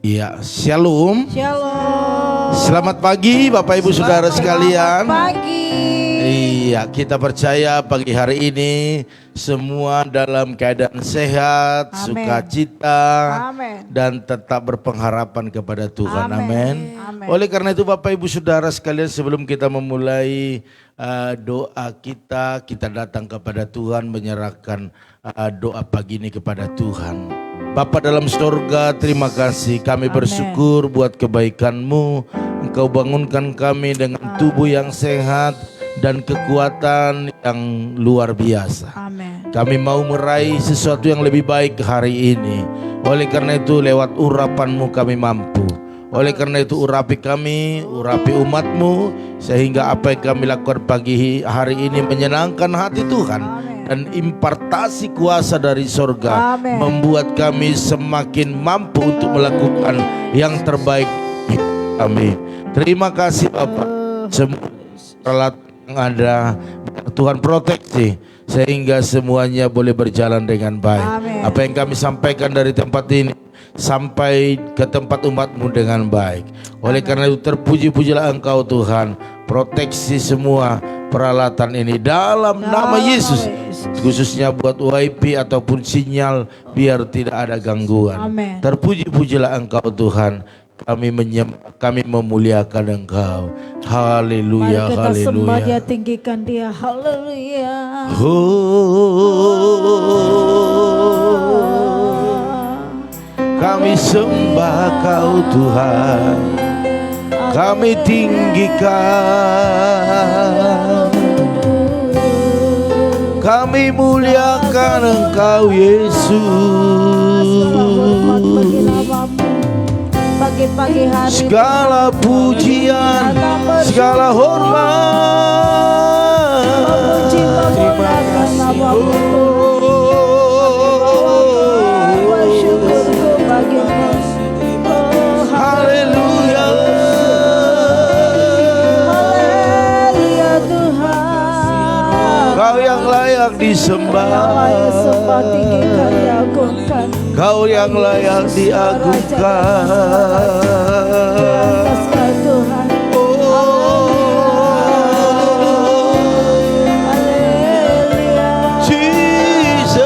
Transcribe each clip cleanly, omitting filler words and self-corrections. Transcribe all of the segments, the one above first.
Iya, shalom. Shalom. Selamat pagi Bapak Ibu Saudara sekalian. Selamat pagi. Iya, kita percaya pagi hari ini semua dalam keadaan sehat, Amen. sukacita, Amen. dan tetap berpengharapan kepada Tuhan. Amin. Amin. Oleh karena itu Bapak Ibu Saudara sekalian, sebelum kita memulai doa kita datang kepada Tuhan menyerahkan doa pagi ini kepada Tuhan. Bapa dalam surga, terima kasih, kami bersyukur buat kebaikan-Mu. Engkau bangunkan kami dengan tubuh yang sehat dan kekuatan yang luar biasa. Amin. Kami mau meraih sesuatu yang lebih baik hari ini. Oleh karena itu lewat urapan-Mu kami mampu. Oleh karena itu urapi kami, urapi umat-Mu, sehingga apa yang kami lakukan pagi hari ini menyenangkan hati Tuhan. Dan impartasi kuasa dari sorga membuat kami semakin mampu untuk melakukan yang terbaik kami. Terima kasih Bapak. Semua peralatan yang ada Tuhan proteksi sehingga semuanya boleh berjalan dengan baik. Amen. Apa yang kami sampaikan dari tempat ini sampai ke tempat umat-Mu dengan baik. Oleh karena itu terpuji-pujilah Engkau Tuhan. Proteksi semua peralatan ini dalam nama Yesus, khususnya buat WiFi ataupun sinyal, biar tidak ada gangguan. Amen. Terpuji-pujilah Engkau Tuhan. Kami memuliakan Engkau. Haleluya, Mari kita sembah haleluya. Dia, tinggikan Dia. Haleluya. Kami sembah Kau Tuhan, kami tinggikan, kami muliakan Engkau Yesus. Pagi-pagi hari Segala pujian, segala hormat, terima kasih. Haleluya. Haleluya Tuhan. Kau yang layak disembah, tinggikan, diagungkan. Kau yang layak diagungkan. Diataskan Tuhan. Haleluya. Jesus,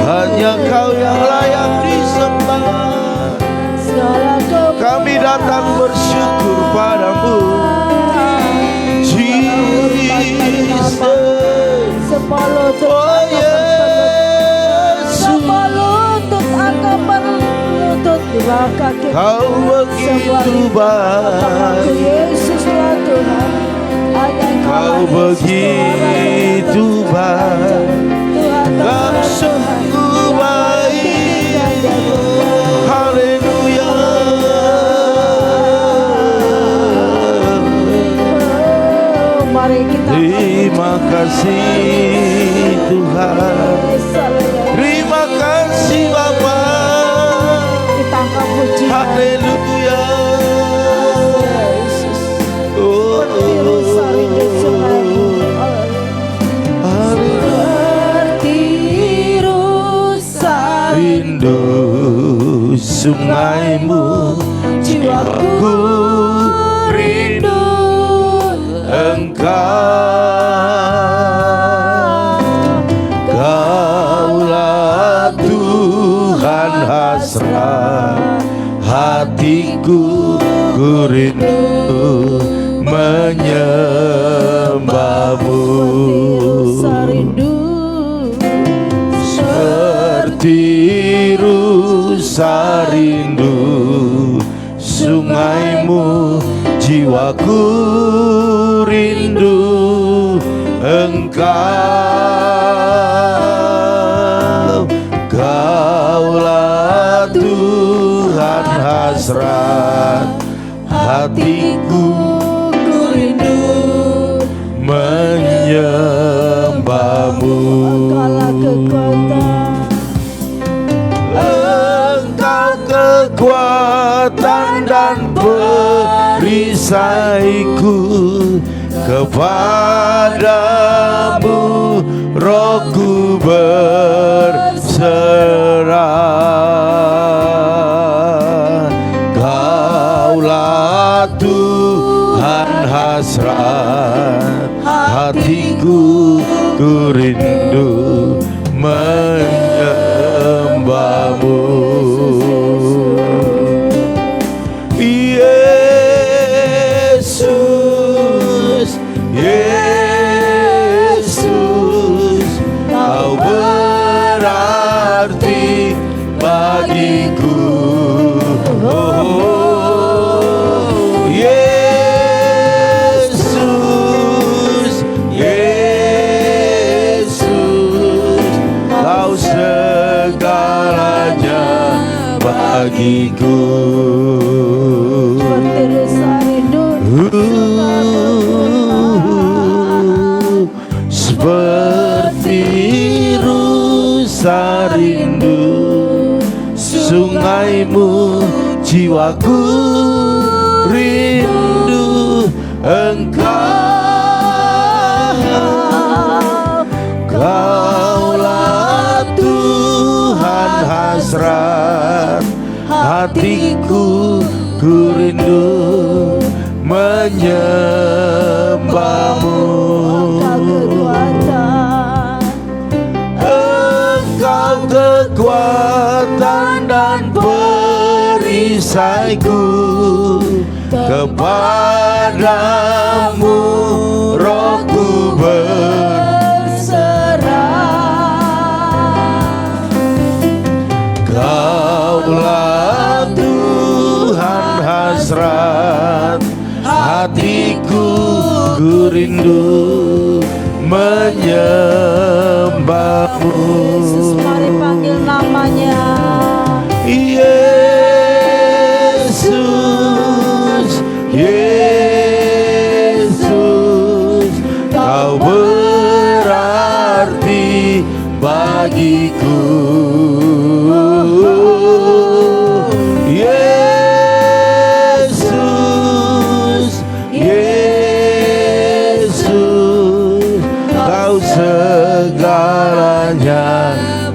hanya Kau yang layak disembah. Kami datang bersyukur padamu, Jesus. Oh Yesus, Kau begitu baik, Kau begitu baik, Kau sungguh baik. Haleluya. Terima kasih Tuhan. Terima kasih Bapa. Kita angkat puji. Haleluya. Oh, rindu sungaimu, jiwaku rindu Engkau. Kaulah Tuhan hasrat hatiku, ku rindu menyembahmu. Seperti rusa rindu sungaimu, jiwaku rindu Engkau. Kaulah Tuhan hasrat hatiku, ku rindu menyembahmu. Engkau kekuatan dan perisaiku, kepadamu rohku berserah. Kaulah Tuhan hasrat hatiku, ku rindu menyembahmu. Yesus, Yesus, Kau berarti bagiku. Oh, Yesus, Yesus, Kau segalanya bagiku. Seperti rusa rindu sungaimu, jiwaku rindu Engkau. Kaulah Tuhan hasrat hatiku, ku rindu menyembahmu. Engkau kekuatan dan perisaiku, kepadamu rohku berserah. Kaulah Tuhan hasrat hatiku, ku rindu menyembahmu. Yesus, mari panggil namanya. Yesus, Yesus, Kau berarti bagiku. Yesus, Yesus, Kau segalanya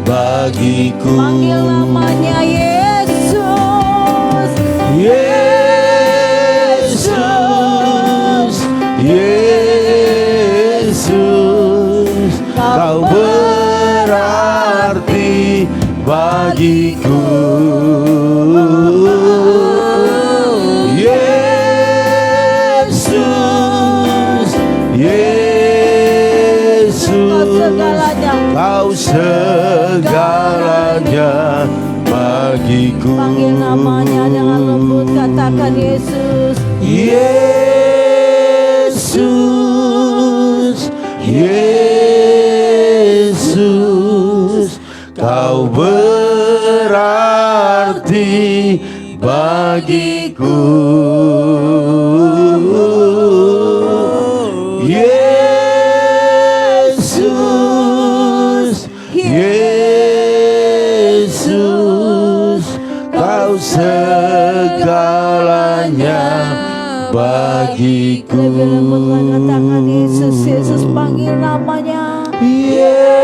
bagiku. Panggil namanya Yesus. Yesus, Yesus, Kau berarti bagiku. Yesus, Yesus, Kau segalanya bagiku. Panggil namanya dengan lembut, katakan Yesus. Yesus, Yesus, Kau berarti bagiku. Yesus, Yesus, Kau segalanya bagiku. Lebih lembut katakan Yesus. Yesus, panggil namanya. Yesus,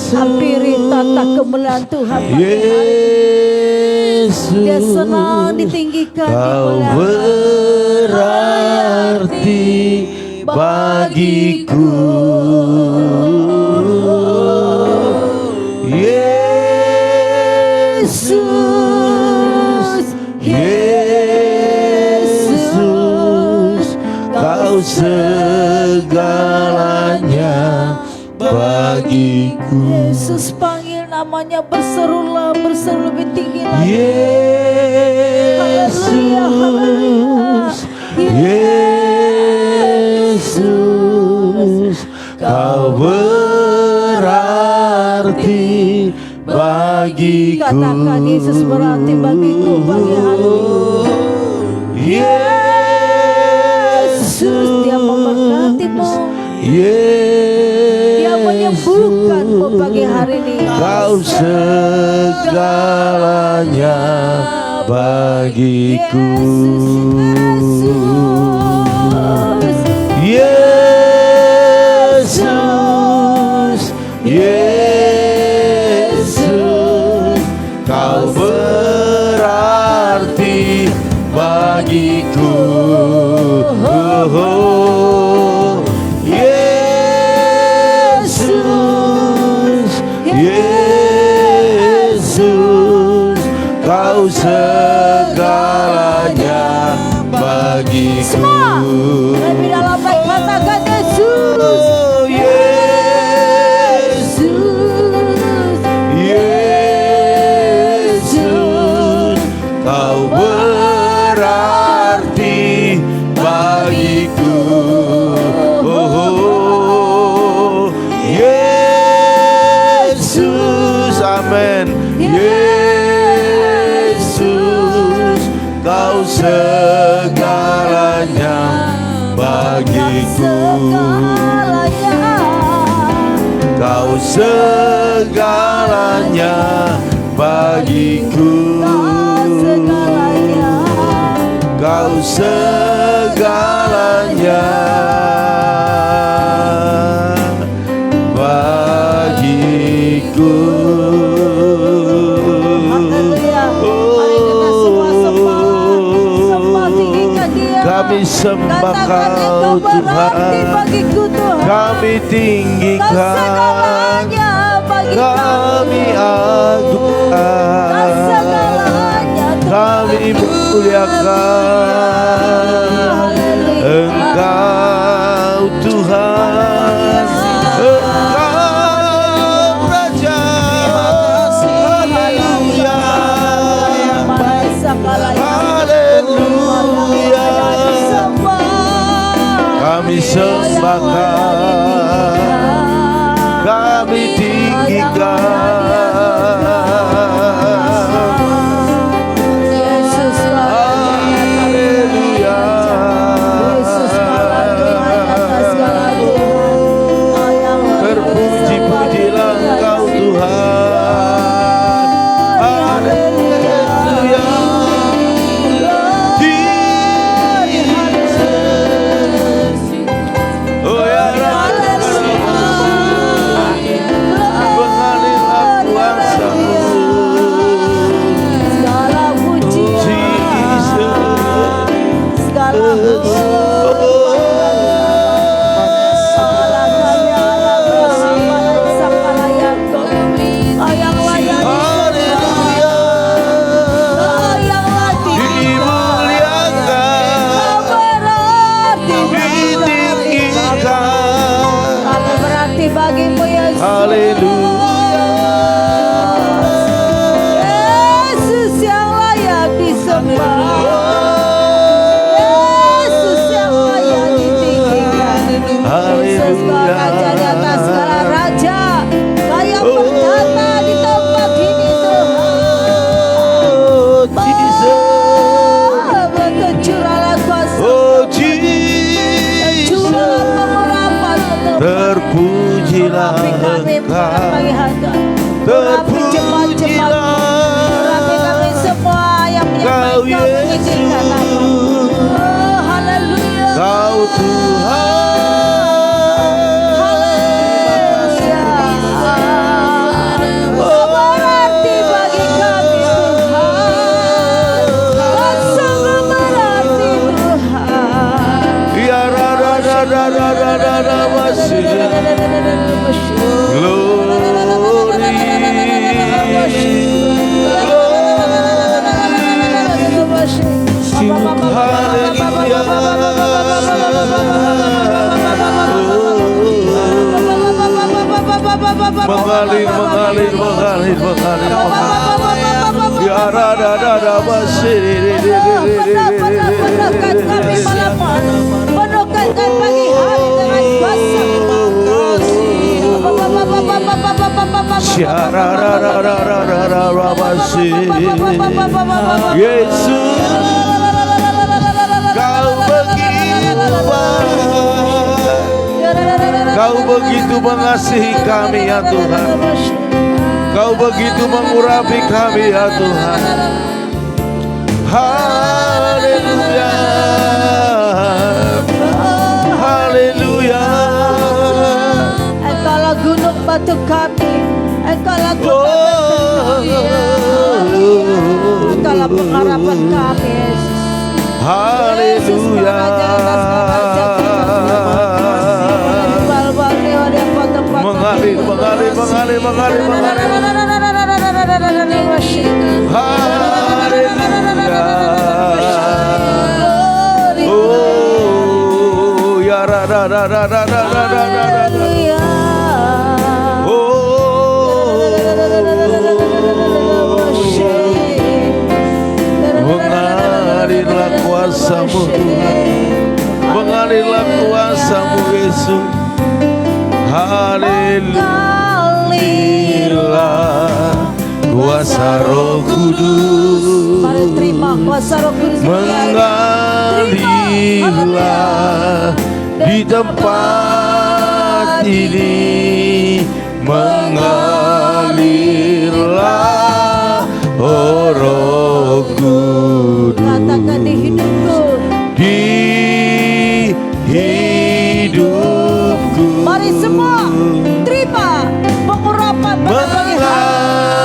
Hampiri tata kemuliaan Tuhan pagi hari ini. Yesus, Dia senang ditinggikan, Kau dimuliakan. berarti bagiku. Yesus, Yesus, Kau segalanya bagiku. Yesus, panggil namanya, berserulah, berseru lebih tinggi lagi. Yesus, Yesus, Kau berarti bagiku. Katakan Yesus berarti bagiku pagi hari ini. Yesus, Dia memberkatimu, Dia menyembuhkanmu pagi hari ini. Kau segalanya bagiku. Yesus, Yesus, Kau berarti bagiku. Yesus, Yesus, Kau segalanya bagiku. Semua lebih dalam baik katakan Yesus. Yesus, Kau berarti bagiku. Yesus, amin. Yesus, Kau segalanya bagiku. Kau segalanya bagiku. Kau segalanya bagiku. Kami sembah Kau Tuhan, kami tinggikan, kami agungkan, kami muliakan Engkau Tuhan, Engkau Raja. Haleluya, haleluya. Kami sembah Kau, kami tinggikan. Haleluya. Terpuji-pujilah Engkau Tuhan. Haleluya. Oh ya mengalirlah kuasa-Mu. Segala pujian, segala bagimu Yesus. Haleluya. Yesus yang layak disembah, Yesus yang layak ditinggikan. Yesus Raja di atas segala raja, layak bertata di tempat ini Tuhan. Berkencurahlah kuasa, tercurahlah pengurapan untuk terpujilah Engkau, terpujilah Kau Yesus, Kau Tuhan. Kau berarti bagi kami Tuhan, Kau sangat berarti Tuhan. Ya masih mengalir. Ya penuhkan pagi hari dengan kuasa. Yesus, Kau begitu baik, Kau begitu mengasihi kami ya Tuhan, Kau begitu mengurapi kami ya Tuhan. Haleluya, haleluya. Engkaulah gunung batu kami, Engkaulah kami, Engkaulah pengharapan kami Yesus. Oh, ya ra ra ra ra ra ra ra ra ra. Mengalirlah kuasa-Mu Tuhan, mengalirlah kuasa-Mu Yesus. Haleluya, kuasa Roh Kudus. Mari terima kuasa Roh Kudus. Mengalirlah di tempat ini, mengalirlah, oh Roh Kudus. Katakan di hidupku, Di hidupku. mari semua terima pengurapan Mengalirlah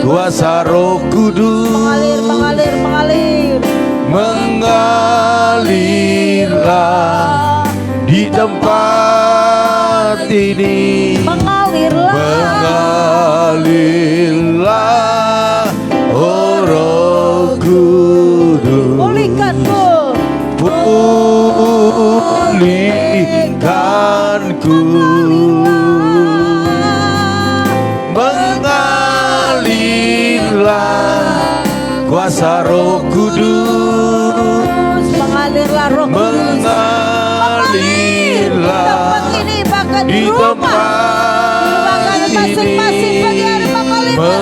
kuasa Roh Kudus. mengalir Mengalirlah di tempat ini, mengalirlah, oh Roh Kudus. pulihkanku, Pulihkanku, mengalirlah kuasa Roh Kudus. mengalirlah Roh Kudus. Mengalirlah Tempat ini bahkan di di rumah, bahkan tempat masing-masing bagi ini, hari mengalirlah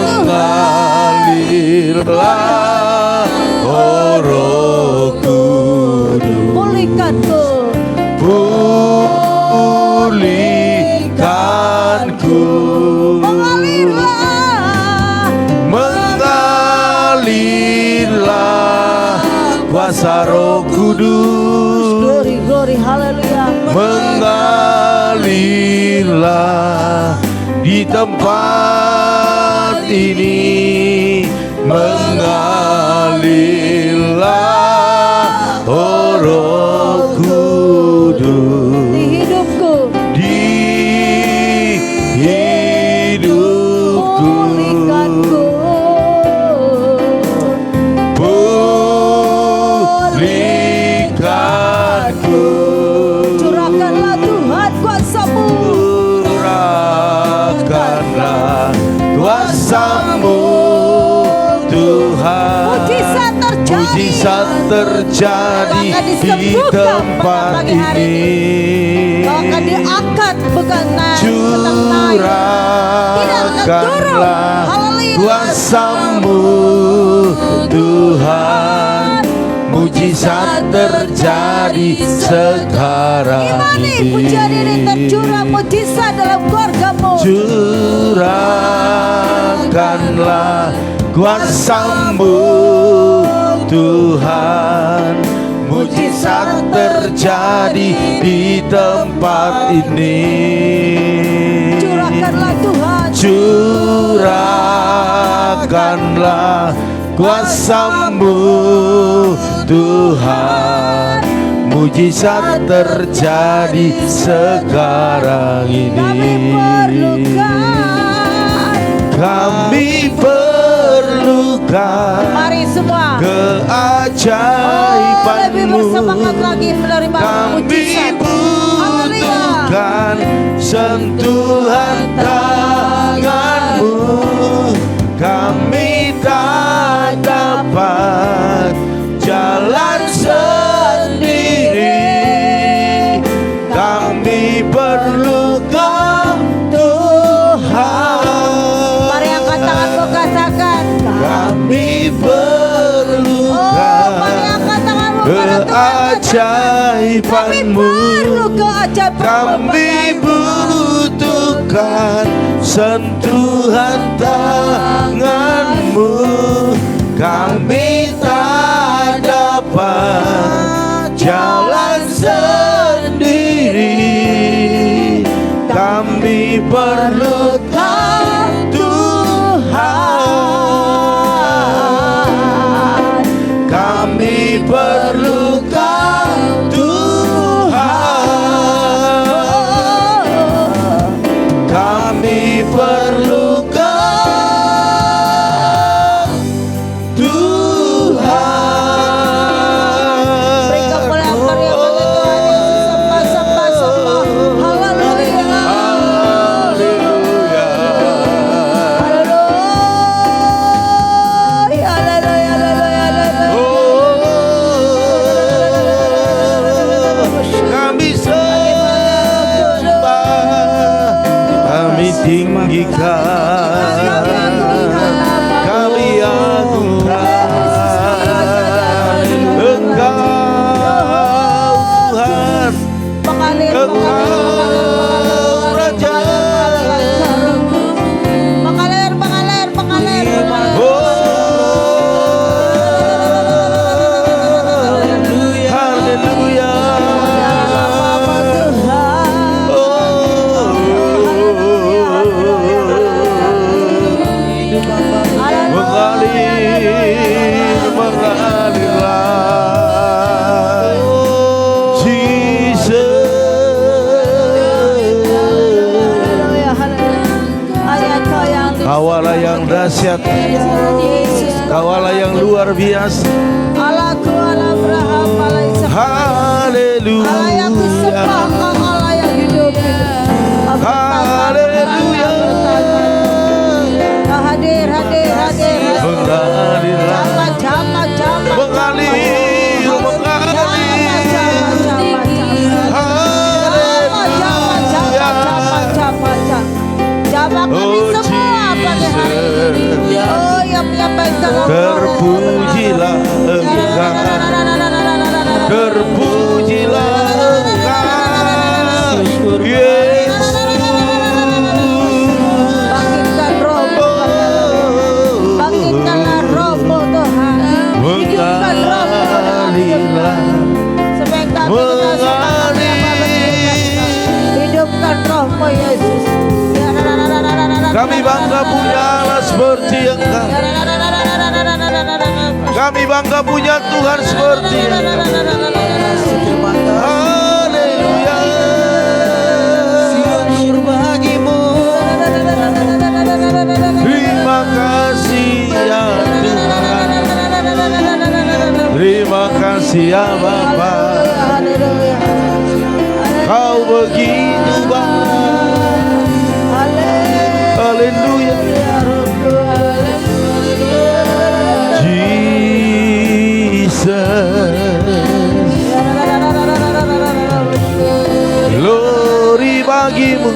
mengalirlah, oh Roh Kudus. pulihkanku, Pulihkanku, mengalirlah kuasa Roh Kudus. glory glory haleluya. Mengalirlah di tempat ini, mengalirlah, oh Roh Kudus. Di hidupku, Di hidupku, pulihkanku, pulihkanku. curahkanlah Tuhan kuasa-Mu, Curahkanlah kuasa-Mu Tuhan. mujizat terjadi, Mujizat terjadi Bahkan di disembuhkan tempat pagi hari ini. bahkan diangkat bukan naik, tetap naik. Curahkanlah kuasa-Mu Tuhan. Mujizat terjadi sekarang Imani pujian ini tercurah mujizat dalam keluarga-Mu. Curahkanlah kuasa-Mu Tuhan. Mujizat terjadi di tempat ini. Curahkanlah Tuhan, Curahkanlah kuasa-Mu Tuhan. Mujizat terjadi sekarang ini. Kami perlukan mari semua lebih keajaiban-Mu. bersemangat lagi menerima Kami mujizat. butuhkan sentuhan tangan-Mu. Kami tak dapat jalan sendiri. Kami perlukan Tuhan. Mari angkat tanganmu, katakan Kami mari perlukan angkat tanganmu pada Tuhan, keajaiban-Mu. perlu keajaiban. Kami butuhkan sentuhan tangan-Mu. Kami tak dapat jalan sendiri. Kami perlukan Tuhan. Kami perlukan Tuhan. kasih. Allahku, Allah Abraham, Allah Ishak, Haleluya. Allah yang kusembah, Allah yang hidup. Haleluya. Hadir. Mengalir. Kami semua pada hari ini. Oh, yang menyampaikan Terpujilah Engkau, terpujilah Engkau, Yesus. Bangkitkan rohmu, bangkitkanlah rohmu Tuhan. Hidupkan rohmu dalam hidup kami. Supaya kami kenal sama kami apa begitu. Hidupkan rohmu Yesus. Kami bangga punya Allah seperti Engkau. Kami bangga punya Tuhan seperti Engkau. Haleluya. Syukur bagimu. Terima kasih ya Tuhan. Terima kasih ya Bapa. Kau begitu baik. Haleluya. Jesus. Glory bagimu.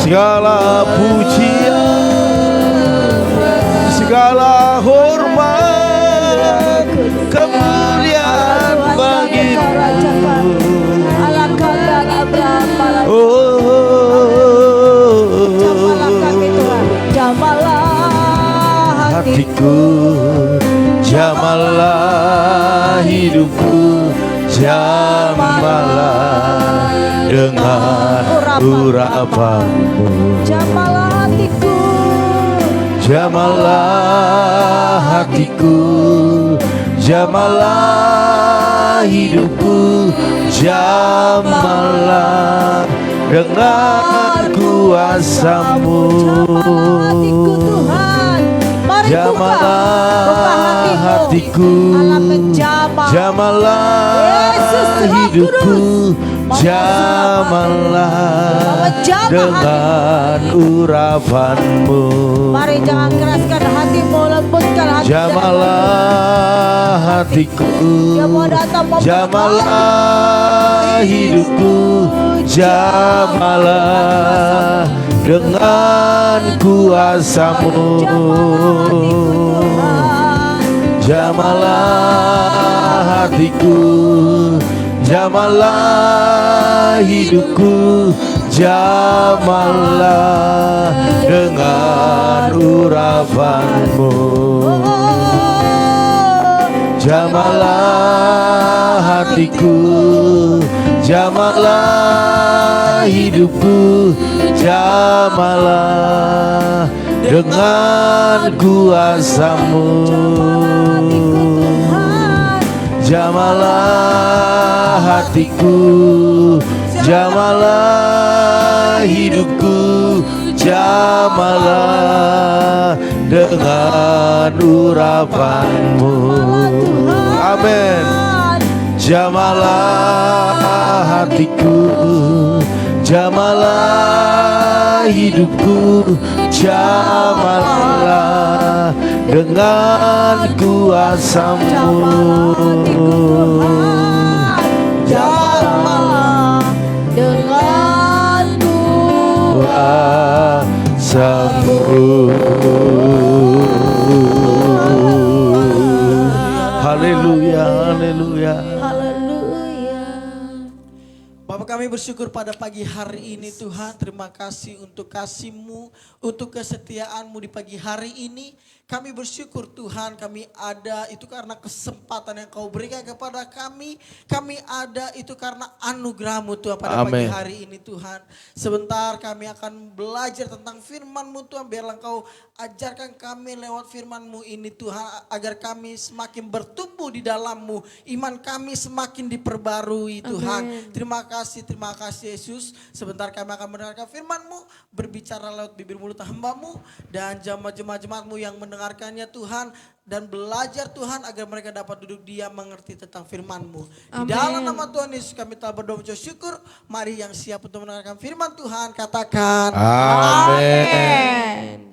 Segala pujian, segala hormat, kemuliaan bagimu. Hatiku, jamalah hidupku, jamalah dengan urapanmu. Jamalah hatiku, Jamalah hatiku, jamalah hidupku, jamalah dengan kuasa-Mu. jamalah hatiku Tuhan. Mari Jamalah hatiku, Allah menjamah. jamalah hidupku, jamalah dengan urapan-Mu. Mari jangan keraskan hatimu, lembutkan hati. Jamalah hatiku, jamalah hidupku, jamalah dengan kuasa-Mu. Jamalah hatiku, jamalah hidupku, jamalah dengan urapan-Mu. Jamalah hatiku, jamalah hidupku, jamalah dengan kuasa-Mu. Jamalah hatiku, jamalah hidupku, jamalah dengan urapan-Mu. Amin. Jamalah hatiku, jamalah hidupku, jamalah dengan kuasa-Mu. Jamalah dengan kuasa-Mu. Haleluya, haleluya. Bapak kami bersyukur pada pagi hari ini Tuhan. Terima kasih untuk kasih-Mu, untuk kesetiaan-Mu di pagi hari ini. Kami bersyukur Tuhan, kami ada itu karena kesempatan yang Kau berikan kepada kami. Kami ada itu karena anugerah-Mu Tuhan pada pagi hari ini Tuhan. Sebentar kami akan belajar tentang firman-Mu Tuhan. Biarlah Kau ajarkan kami lewat firman-Mu ini Tuhan. Agar kami semakin bertumbuh di dalam-Mu. Iman kami semakin diperbarui Tuhan. Terima kasih Yesus. Sebentar kami akan mendengarkan firman-Mu. Berbicara lewat bibir mulut hamba-Mu. Dan jemaat-jemaat-Mu yang mendengar mendengarkannya Tuhan. Dan belajar Tuhan agar mereka dapat duduk diam mengerti tentang firman-Mu. Di dalam nama Tuhan Yesus kami telah berdoa mengucap syukur. Mari yang siap untuk mendengarkan firman Tuhan katakan. Amin.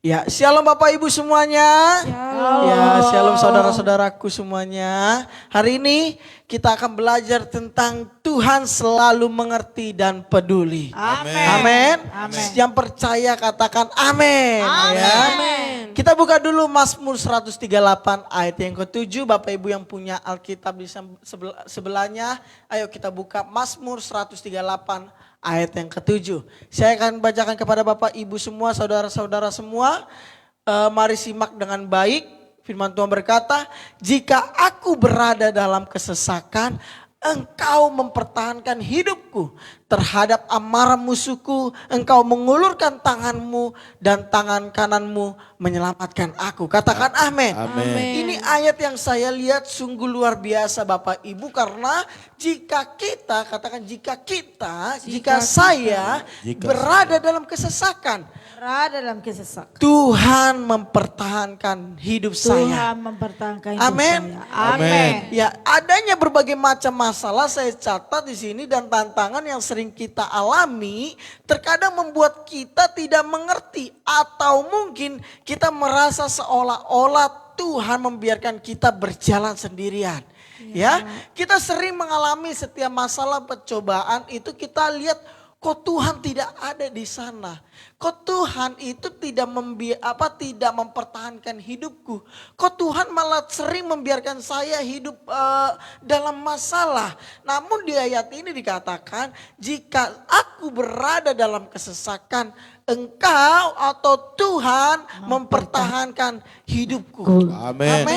Ya, shalom Bapak Ibu semuanya. Shalom. Ya, shalom saudara-saudaraku semuanya. Hari ini kita akan belajar tentang Tuhan selalu mengerti dan peduli. Amin. Amin. Yang percaya katakan amin. Amin. Ya. Amin. Kita buka dulu Mazmur 138 ayat yang ke-7. Bapak Ibu yang punya Alkitab di sebelahnya, ayo kita buka Mazmur 138 ayat yang ke-7. Saya akan bacakan kepada Bapak Ibu semua, saudara-saudara semua. Mari simak dengan baik. Firman Tuhan berkata, jika aku berada dalam kesesakan, Engkau mempertahankan hidupku. Terhadap amarah musuhku, Engkau mengulurkan tanganmu dan tangan kananmu menyelamatkan aku. Katakan amin. Amin. Ini ayat yang saya lihat sungguh luar biasa Bapak Ibu. Karena jika kita, katakan jika saya berada dalam kesesakan, Berada dalam kesesakan. Tuhan mempertahankan hidup saya. Tuhan mempertahankan hidup Amin. saya. Amin. Ya, adanya berbagai macam masalah saya catat di sini dan tantangan yang sering kita alami terkadang membuat kita tidak mengerti atau mungkin kita merasa seolah-olah Tuhan membiarkan kita berjalan sendirian. Ya, kita sering mengalami setiap masalah pencobaan itu kita lihat kok Tuhan tidak ada di sana. Kok Tuhan itu tidak mempertahankan hidupku. Kok Tuhan malah sering membiarkan saya hidup dalam masalah. Namun di ayat ini dikatakan, jika aku berada dalam kesesakan, Engkau atau Tuhan mempertahankan hidupku. Amin.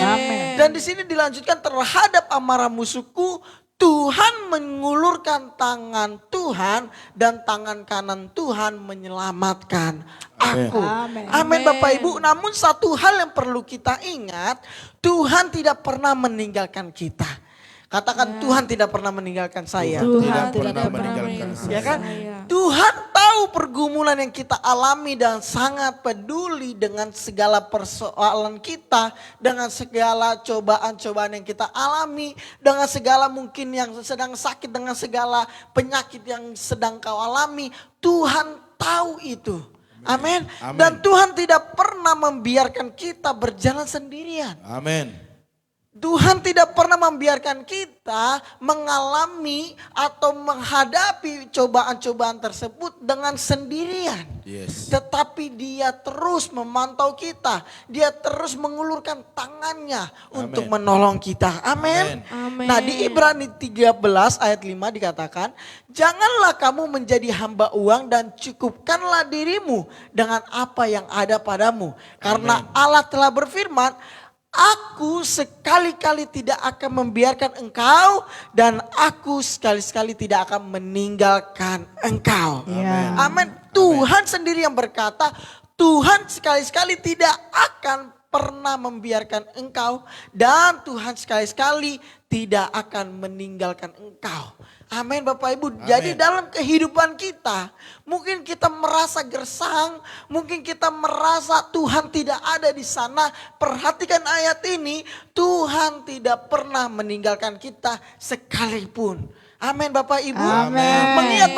Dan di sini dilanjutkan, terhadap amarah musuhku, Tuhan mengulurkan tangan Tuhan dan tangan kanan Tuhan menyelamatkan aku. Amin Bapak Ibu. Namun satu hal yang perlu kita ingat, Tuhan tidak pernah meninggalkan kita. Katakan Tuhan tidak pernah meninggalkan saya. Tuhan tidak tidak pernah pernah meninggalkan meninggalkan Ya kan? saya. Tuhan tahu pergumulan yang kita alami dan sangat peduli dengan segala persoalan kita, dengan segala cobaan-cobaan yang kita alami, dengan segala mungkin yang sedang sakit, dengan segala penyakit yang sedang kau alami. Tuhan tahu itu. Amin. Dan Tuhan tidak pernah membiarkan kita berjalan sendirian. Amin. Tuhan tidak pernah membiarkan kita mengalami atau menghadapi cobaan-cobaan tersebut dengan sendirian. Yes. Tetapi Dia terus memantau kita. Dia terus mengulurkan tangannya untuk menolong kita. Amin. Nah, di Ibrani 13 ayat 5 dikatakan, janganlah kamu menjadi hamba uang dan cukupkanlah dirimu dengan apa yang ada padamu. Karena Allah telah berfirman, aku sekali-kali tidak akan membiarkan engkau dan aku sekali-sekali tidak akan meninggalkan engkau. Amin. Tuhan sendiri yang berkata, Tuhan sekali-sekali tidak akan pernah membiarkan engkau dan Tuhan sekali-sekali tidak akan meninggalkan engkau. Amin Bapak Ibu. Jadi dalam kehidupan kita, mungkin kita merasa gersang, mungkin kita merasa Tuhan tidak ada di sana. Perhatikan ayat ini, Tuhan tidak pernah meninggalkan kita sekalipun. Amin Bapak Ibu. Mengingat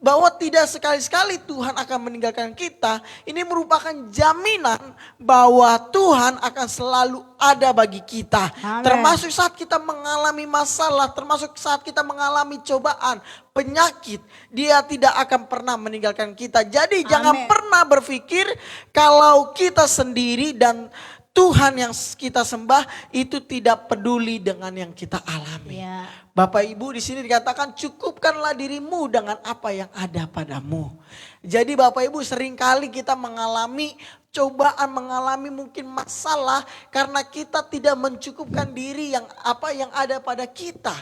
bahwa tidak sekali-sekali Tuhan akan meninggalkan kita, ini merupakan jaminan bahwa Tuhan akan selalu ada bagi kita. Termasuk saat kita mengalami masalah, termasuk saat kita mengalami cobaan, penyakit, Dia tidak akan pernah meninggalkan kita. Jadi jangan pernah berpikir kalau kita sendiri dan Tuhan yang kita sembah itu tidak peduli dengan yang kita alami. Bapak Ibu di sini dikatakan cukupkanlah dirimu dengan apa yang ada padamu. Jadi Bapak Ibu seringkali kita mengalami cobaan, mengalami mungkin masalah karena kita tidak mencukupkan diri yang ada pada kita.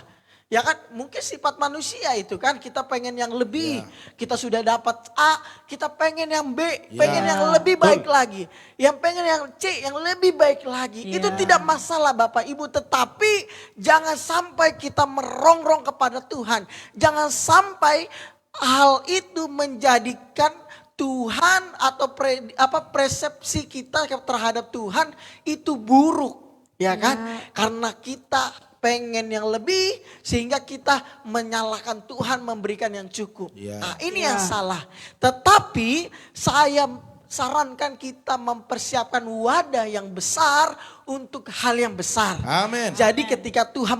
Ya kan, mungkin sifat manusia itu kan, kita pengen yang lebih, kita sudah dapat A, kita pengen yang B, pengen yang lebih baik lagi. Yang pengen yang C, yang lebih baik lagi. Itu tidak masalah Bapak Ibu, tetapi jangan sampai kita merongrong kepada Tuhan. Jangan sampai hal itu menjadikan Tuhan atau persepsi kita terhadap Tuhan itu buruk, ya kan? Karena kita pengen yang lebih sehingga kita menyalahkan Tuhan memberikan yang cukup. Nah, ini yang salah. Tetapi saya sarankan kita mempersiapkan wadah yang besar untuk hal yang besar. Amin. Jadi ketika Tuhan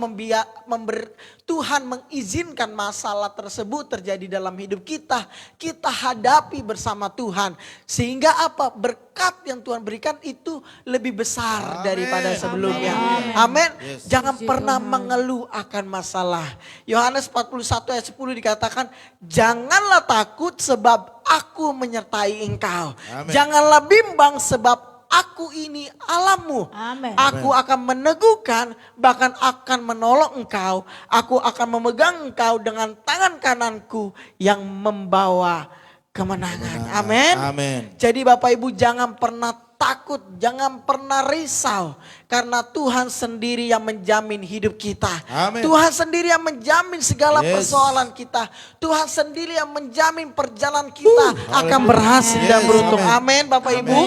mengizinkan masalah tersebut terjadi dalam hidup kita, kita hadapi bersama Tuhan. Sehingga apa? Berkat yang Tuhan berikan itu lebih besar daripada sebelumnya. Amin. Jangan pernah mengeluh akan masalah. Yohanes 41 ayat 10 dikatakan, janganlah takut sebab aku menyertai engkau. Amin. Janganlah bimbang sebab aku ini Allahmu. Amin. Aku akan meneguhkan, bahkan akan menolong engkau. Aku akan memegang engkau dengan tangan kananku yang membawa kemenangan. Amin. Amin. Jadi Bapak Ibu jangan pernah takut, jangan pernah risau. Karena Tuhan sendiri yang menjamin hidup kita. Amin. Tuhan sendiri yang menjamin segala persoalan kita. Tuhan sendiri yang menjamin perjalanan kita akan berhasil dan beruntung. Amin Bapak Ibu.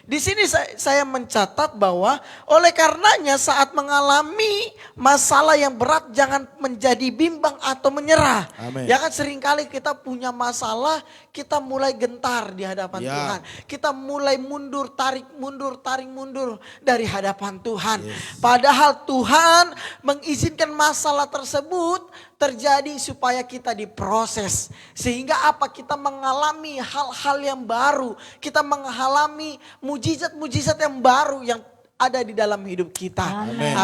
Di sini saya mencatat bahwa oleh karenanya saat mengalami masalah yang berat jangan menjadi bimbang atau menyerah. Amin. Ya kan seringkali kita punya masalah, kita mulai gentar di hadapan Tuhan. Kita mulai tarik mundur dari hadapan Tuhan. Padahal Tuhan mengizinkan masalah tersebut terjadi supaya kita diproses. Sehingga apa? Kita mengalami hal-hal yang baru. Kita mengalami mujizat-mujizat yang baru yang ada di dalam hidup kita.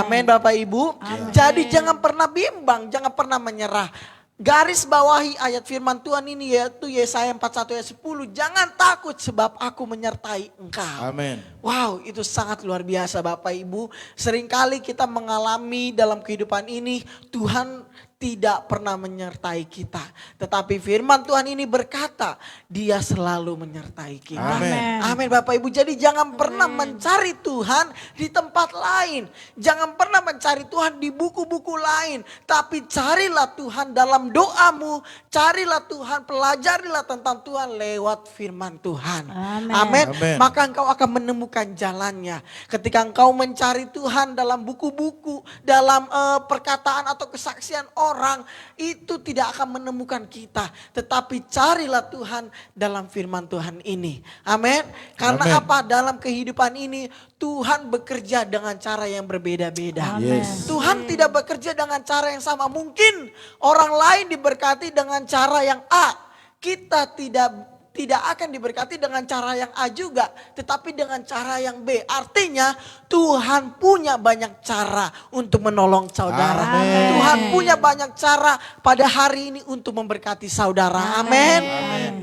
Amin Bapak Ibu. Jadi jangan pernah bimbang, jangan pernah menyerah. Garis bawahi ayat firman Tuhan ini yaitu Yesaya 41 ayat 10. Jangan takut sebab aku menyertai engkau. Amin. Wow, itu sangat luar biasa Bapak Ibu. Seringkali kita mengalami dalam kehidupan ini Tuhan tidak pernah menyertai kita. Tetapi firman Tuhan ini berkata, Dia selalu menyertai kita. Amin. Amin Bapak Ibu. Jadi jangan pernah mencari Tuhan di tempat lain. Jangan pernah mencari Tuhan di buku-buku lain. Tapi carilah Tuhan dalam doamu. Carilah Tuhan, pelajarilah tentang Tuhan lewat firman Tuhan. Amin. Amin. Maka engkau akan menemukan jalannya. Ketika engkau mencari Tuhan dalam buku-buku, dalam perkataan atau kesaksian orang, itu tidak akan menemukan kita. Tetapi carilah Tuhan dalam firman Tuhan ini. Amin. Karena Amin. apa? Dalam kehidupan ini Tuhan bekerja dengan cara yang berbeda-beda. Yes. Tuhan tidak bekerja dengan cara yang sama. Mungkin orang lain diberkati dengan cara yang A. Kita tidak akan diberkati dengan cara yang A juga, tetapi dengan cara yang B. Artinya Tuhan punya banyak cara untuk menolong saudara. Amin. Tuhan punya banyak cara pada hari ini untuk memberkati saudara. Amin.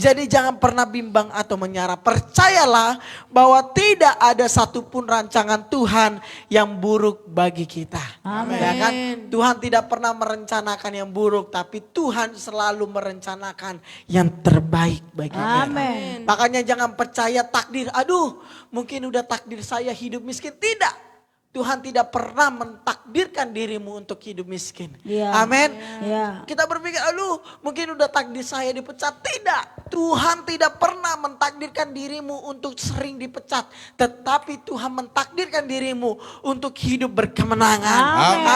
Jadi jangan pernah bimbang atau menyerah. Percayalah bahwa tidak ada satupun rancangan Tuhan yang buruk bagi kita. Amin. Ya kan? Tuhan tidak pernah merencanakan yang buruk, tapi Tuhan selalu merencanakan yang terbaik bagi kita. Amin. Makanya jangan percaya takdir. Aduh, mungkin udah takdir saya hidup miskin. Tidak. Tuhan tidak pernah mentakdirkan dirimu untuk hidup miskin. Iya. Amin. Iya. Kita berpikir, aduh mungkin udah takdir saya dipecat. Tidak. Tuhan tidak pernah mentakdirkan dirimu untuk sering dipecat. Tetapi Tuhan mentakdirkan dirimu untuk hidup berkemenangan.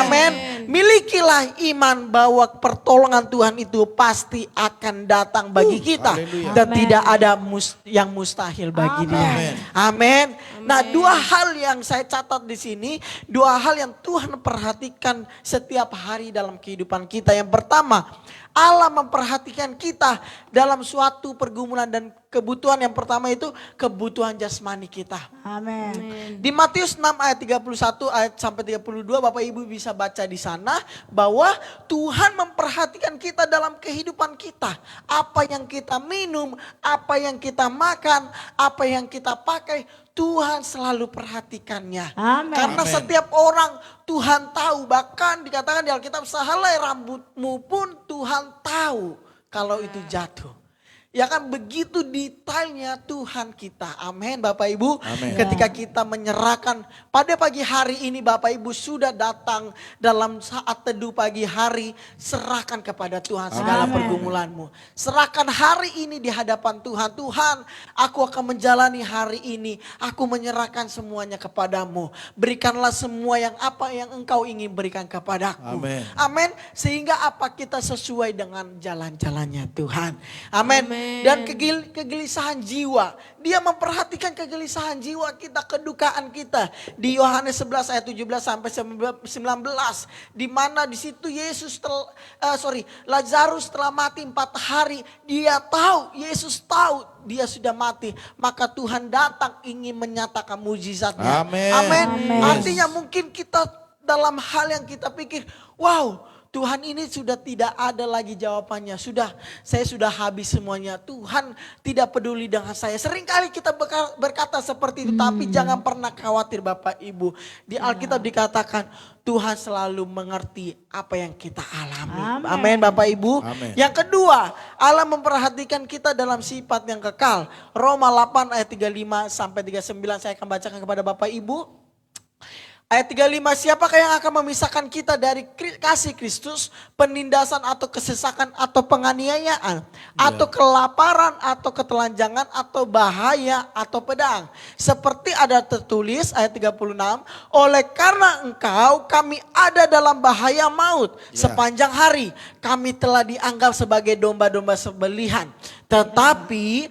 Amin. Milikilah iman bahwa pertolongan Tuhan itu pasti akan datang bagi kita. Haleluya. Dan Amin. tidak ada yang mustahil bagi dia. Amin. Nah, dua hal yang saya catat di sini, dua hal yang Tuhan perhatikan setiap hari dalam kehidupan kita. Yang pertama, Allah memperhatikan kita dalam suatu pergumulan dan kebutuhan. Yang pertama itu kebutuhan jasmani kita. Amin. Di Matius 6 ayat 31 ayat sampai 32 Bapak Ibu bisa baca di sana bahwa Tuhan memperhatikan kita dalam kehidupan kita. Apa yang kita minum, apa yang kita makan, apa yang kita pakai, Tuhan selalu perhatikannya. Amin. Karena Amin. setiap orang Tuhan tahu, bahkan dikatakan di Alkitab sehelai rambutmu pun Tuhan tahu kalau itu jatuh. Ya kan, begitu detailnya Tuhan kita. Amin Bapak Ibu. Amin. Ketika kita menyerahkan pada pagi hari ini, Bapak Ibu sudah datang dalam saat teduh pagi hari, serahkan kepada Tuhan segala Amin. pergumulanmu. Serahkan hari ini di hadapan Tuhan. Tuhan, aku akan menjalani hari ini. Aku menyerahkan semuanya kepadamu. Berikanlah semua apa yang engkau ingin berikan kepadaku. Amin. Amin. Sehingga apa, kita sesuai dengan jalan-jalannya Tuhan. Amin. Amin. Dan kegelisahan jiwa. Dia memperhatikan kegelisahan jiwa kita, kedukaan kita. Di Yohanes 11 ayat 17 sampai 19. Di mana di situ Lazarus telah mati 4 hari. Yesus tahu dia sudah mati. Maka Tuhan datang ingin menyatakan mujizatnya. Amin. Amin. Amin. Artinya mungkin kita dalam hal yang kita pikir, wow, Tuhan ini sudah tidak ada lagi jawabannya. Saya sudah habis semuanya. Tuhan tidak peduli dengan saya. Seringkali kita berkata seperti itu. Tapi jangan pernah khawatir Bapak Ibu. Di Alkitab dikatakan Tuhan selalu mengerti apa yang kita alami. Amin. Amin Bapak Ibu. Amin. Yang kedua, Allah memperhatikan kita dalam sifat yang kekal. Roma 8 ayat 35 sampai 39 saya akan bacakan kepada Bapak Ibu. Ayat 35, siapakah yang akan memisahkan kita dari kasih Kristus, penindasan atau kesesakan atau penganiayaan, atau kelaparan atau ketelanjangan atau bahaya atau pedang. Seperti ada tertulis ayat 36, oleh karena engkau kami ada dalam bahaya maut sepanjang hari. Kami telah dianggap sebagai domba-domba sembelihan. Tetapi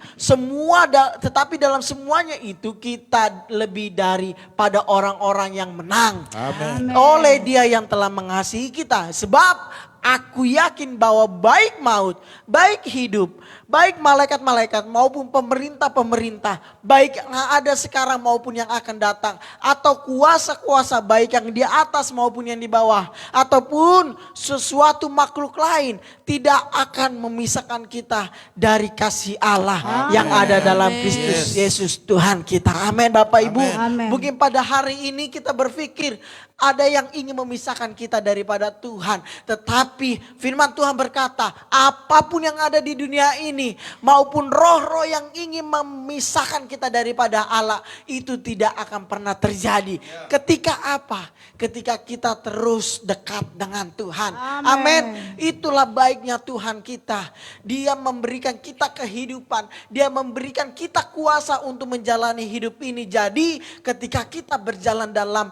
dalam semuanya itu kita lebih daripada orang-orang yang menang. Amin. Oleh Dia yang telah mengasihi kita. Sebab aku yakin bahwa baik maut, baik hidup, baik malaikat-malaikat maupun pemerintah-pemerintah, baik yang ada sekarang maupun yang akan datang, atau kuasa-kuasa baik yang di atas maupun yang di bawah, ataupun sesuatu makhluk lain, tidak akan memisahkan kita dari kasih Allah yang ada dalam Kristus Yesus Tuhan kita. Amin Bapak Ibu. Amin. Mungkin pada hari ini kita berpikir ada yang ingin memisahkan kita daripada Tuhan. Tetapi firman Tuhan berkata, apapun yang ada di dunia ini maupun roh-roh yang ingin memisahkan kita daripada Allah, itu tidak akan pernah terjadi. Ketika apa? Ketika kita terus dekat dengan Tuhan. Amin. Itulah baiknya Tuhan kita. Dia memberikan kita kehidupan. Dia memberikan kita kuasa untuk menjalani hidup ini. Jadi ketika kita berjalan dalam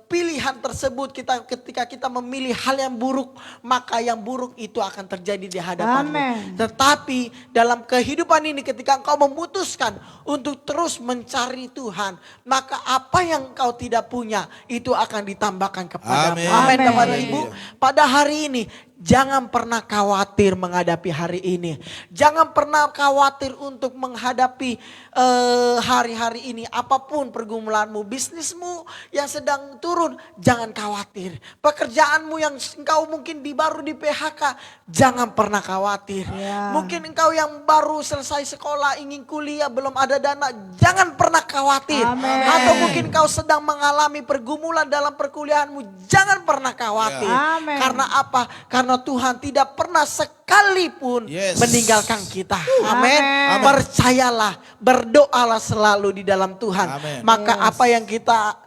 pilihan tersebut, ketika kita memilih hal yang buruk, maka yang buruk itu akan terjadi di hadapanmu. Amin. Tetapi dalam kehidupan ini ketika engkau memutuskan untuk terus mencari Tuhan, maka apa yang engkau tidak punya itu akan ditambahkan kepadamu. Amin. Amin. Amin. Bapak Ibu, pada hari ini jangan pernah khawatir menghadapi hari ini. Jangan pernah khawatir untuk menghadapi hari-hari ini. Apapun pergumulanmu, bisnismu yang sedang turun, jangan khawatir. Pekerjaanmu yang engkau mungkin baru di PHK, jangan pernah khawatir. Ya. Mungkin engkau yang baru selesai sekolah, ingin kuliah, belum ada dana, jangan pernah khawatir. Amin. Atau mungkin engkau sedang mengalami pergumulan dalam perkuliahanmu, jangan pernah khawatir. Amin. Karena apa? Karena Tuhan tidak pernah sekalipun meninggalkan kita. Amin. Amin. Percayalah, berdoalah selalu di dalam Tuhan. Amin. Maka apa yang kita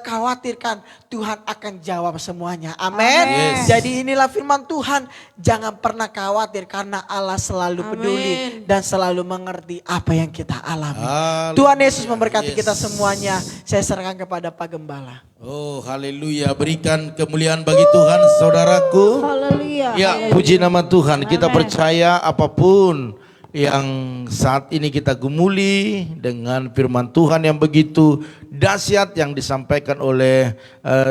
khawatirkan, Tuhan akan jawab semuanya. Amin. Yes. Jadi inilah firman Tuhan. Jangan pernah khawatir karena Allah selalu peduli dan selalu mengerti apa yang kita alami. Haleluya. Tuhan Yesus memberkati Yes. kita semuanya. Saya serahkan kepada Pak Gembala. Oh haleluya, berikan kemuliaan bagi Tuhan saudaraku. Haleluya. Ya, puji nama Tuhan. Kita Amin. percaya apapun yang saat ini kita gumuli dengan firman Tuhan yang begitu dahsyat yang disampaikan oleh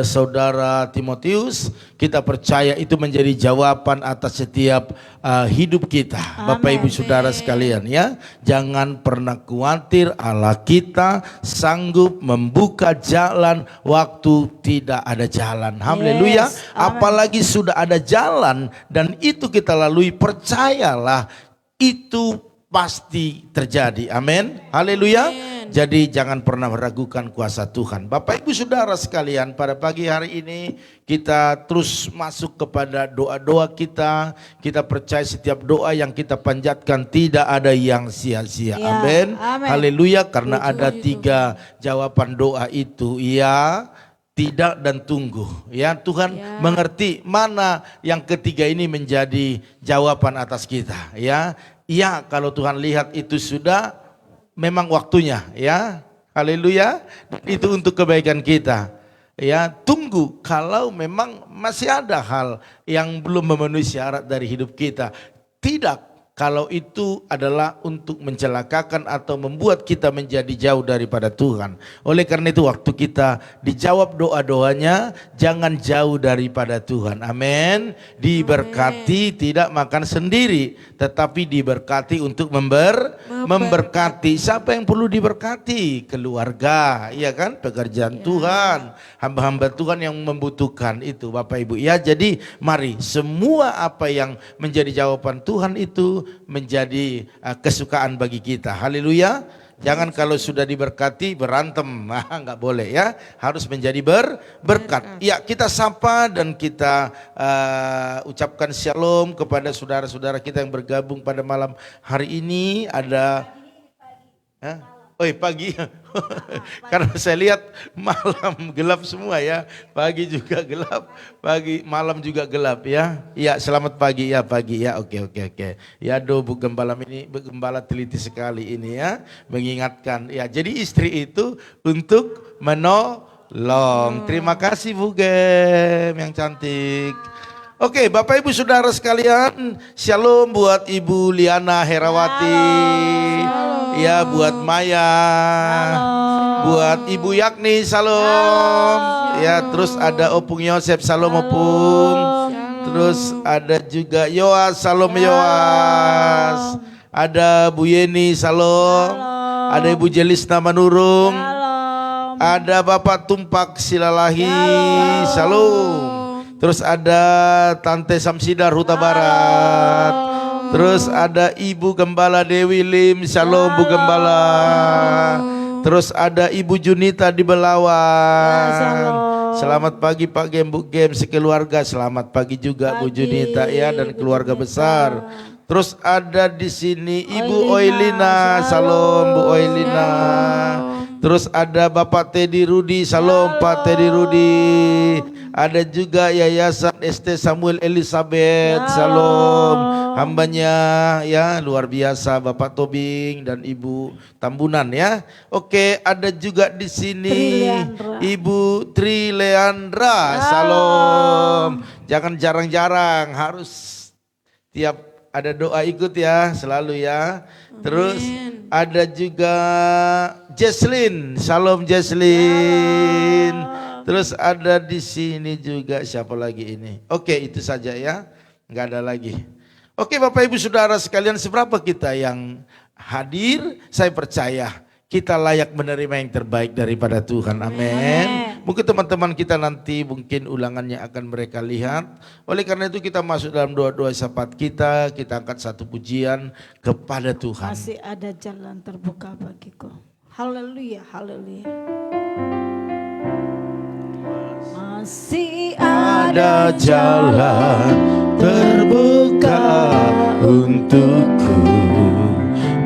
saudara Timotius, kita percaya itu menjadi jawaban atas setiap hidup kita. Bapak Ibu Saudara sekalian ya, jangan pernah khawatir, Allah kita sanggup membuka jalan waktu tidak ada jalan. Haleluya. Yes. Amin. Apalagi sudah ada jalan dan itu kita lalui, percayalah itu pasti terjadi. Amin. Haleluya. Jadi jangan pernah meragukan kuasa Tuhan. Bapak Ibu Saudara sekalian, pada pagi hari ini kita terus masuk kepada doa-doa kita. Kita percaya setiap doa yang kita panjatkan tidak ada yang sia-sia. Ya, Amin. amin. Haleluya, karena ada 3 jawaban doa itu. Ya, tidak dan tunggu. Ya, Tuhan mengerti mana yang ketiga ini menjadi jawaban atas kita. Ya, ya, kalau Tuhan lihat itu sudah memang waktunya. Ya, haleluya. Itu untuk kebaikan kita. Ya, tunggu kalau memang masih ada hal yang belum memenuhi syarat dari hidup kita. Tidak. Kalau itu adalah untuk mencelakakan atau membuat kita menjadi jauh daripada Tuhan. Oleh karena itu waktu kita dijawab doa-doanya, jangan jauh daripada Tuhan. Amin. Diberkati, tidak makan sendiri, tetapi diberkati untuk memberkati. Siapa yang perlu diberkati? Keluarga, iya kan? Pekerjaan Tuhan, hamba-hamba Tuhan yang membutuhkan itu, Bapak Ibu. Ya, jadi mari semua apa yang menjadi jawaban Tuhan itu menjadi kesukaan bagi kita. Haleluya. Jangan kalau sudah diberkati berantem, nggak boleh ya. Harus menjadi berkat. Ya, kita sapa dan kita ucapkan shalom kepada saudara-saudara kita yang bergabung pada malam hari ini. Ada pagi. Karena saya lihat malam gelap semua ya. Pagi juga gelap, malam juga gelap ya. Ya, selamat pagi ya, pagi ya. Oke. Ya, Bu Gembala ini, Bu Gembala teliti sekali ini ya, mengingatkan. Ya, jadi istri itu untuk menolong. Terima kasih Bu Gem yang cantik. Oke, Bapak Ibu Saudara sekalian, shalom buat Ibu Liana Herawati. Ya, buat Maya. Buat Ibu Yakni, salam. Ya, terus ada Opung Yosef, salam Opung. Terus ada juga Yoas, salam Yoas. Ada Bu Yeni, salam. Ada Ibu Jelisna Manurung. Ada Bapak Tumpak Silalahi, salam. Terus ada Tante Samsidar Huta Barat. Terus ada Ibu Gembala Dewi Lim, shalom Bu Gembala. Terus ada Ibu Junita di Belawan. Selamat pagi Pak Gem, Bu Gem sekeluarga. Selamat pagi juga Bu Junita ya dan keluarga besar. Terus ada di sini Ibu Oilina, shalom Bu Oilina. Terus ada Bapak Teddy Rudi, shalom Pak Teddy Rudi. Ada juga Yayasan ST Samuel Elizabeth, shalom. Hambanya ya luar biasa Bapak Tobing dan Ibu Tambunan ya. Oke, ada juga di sini Ibu Trileandra, salam. Jangan jarang-jarang, harus tiap ada doa ikut ya, selalu ya. Terus ada juga Jesslyn, salam Jesslyn. Terus ada di sini juga siapa lagi ini? Oke, itu saja ya, nggak ada lagi. Oke, Bapak Ibu Saudara sekalian, seberapa kita yang hadir, saya percaya kita layak menerima yang terbaik daripada Tuhan. Amin. Mungkin teman-teman kita nanti mungkin ulangannya akan mereka lihat. Oleh karena itu kita masuk dalam doa-doa syafaat kita angkat satu pujian kepada Tuhan. Masih ada jalan terbuka bagiku. Haleluya, haleluya. Masih ada jalan terbuka untukku.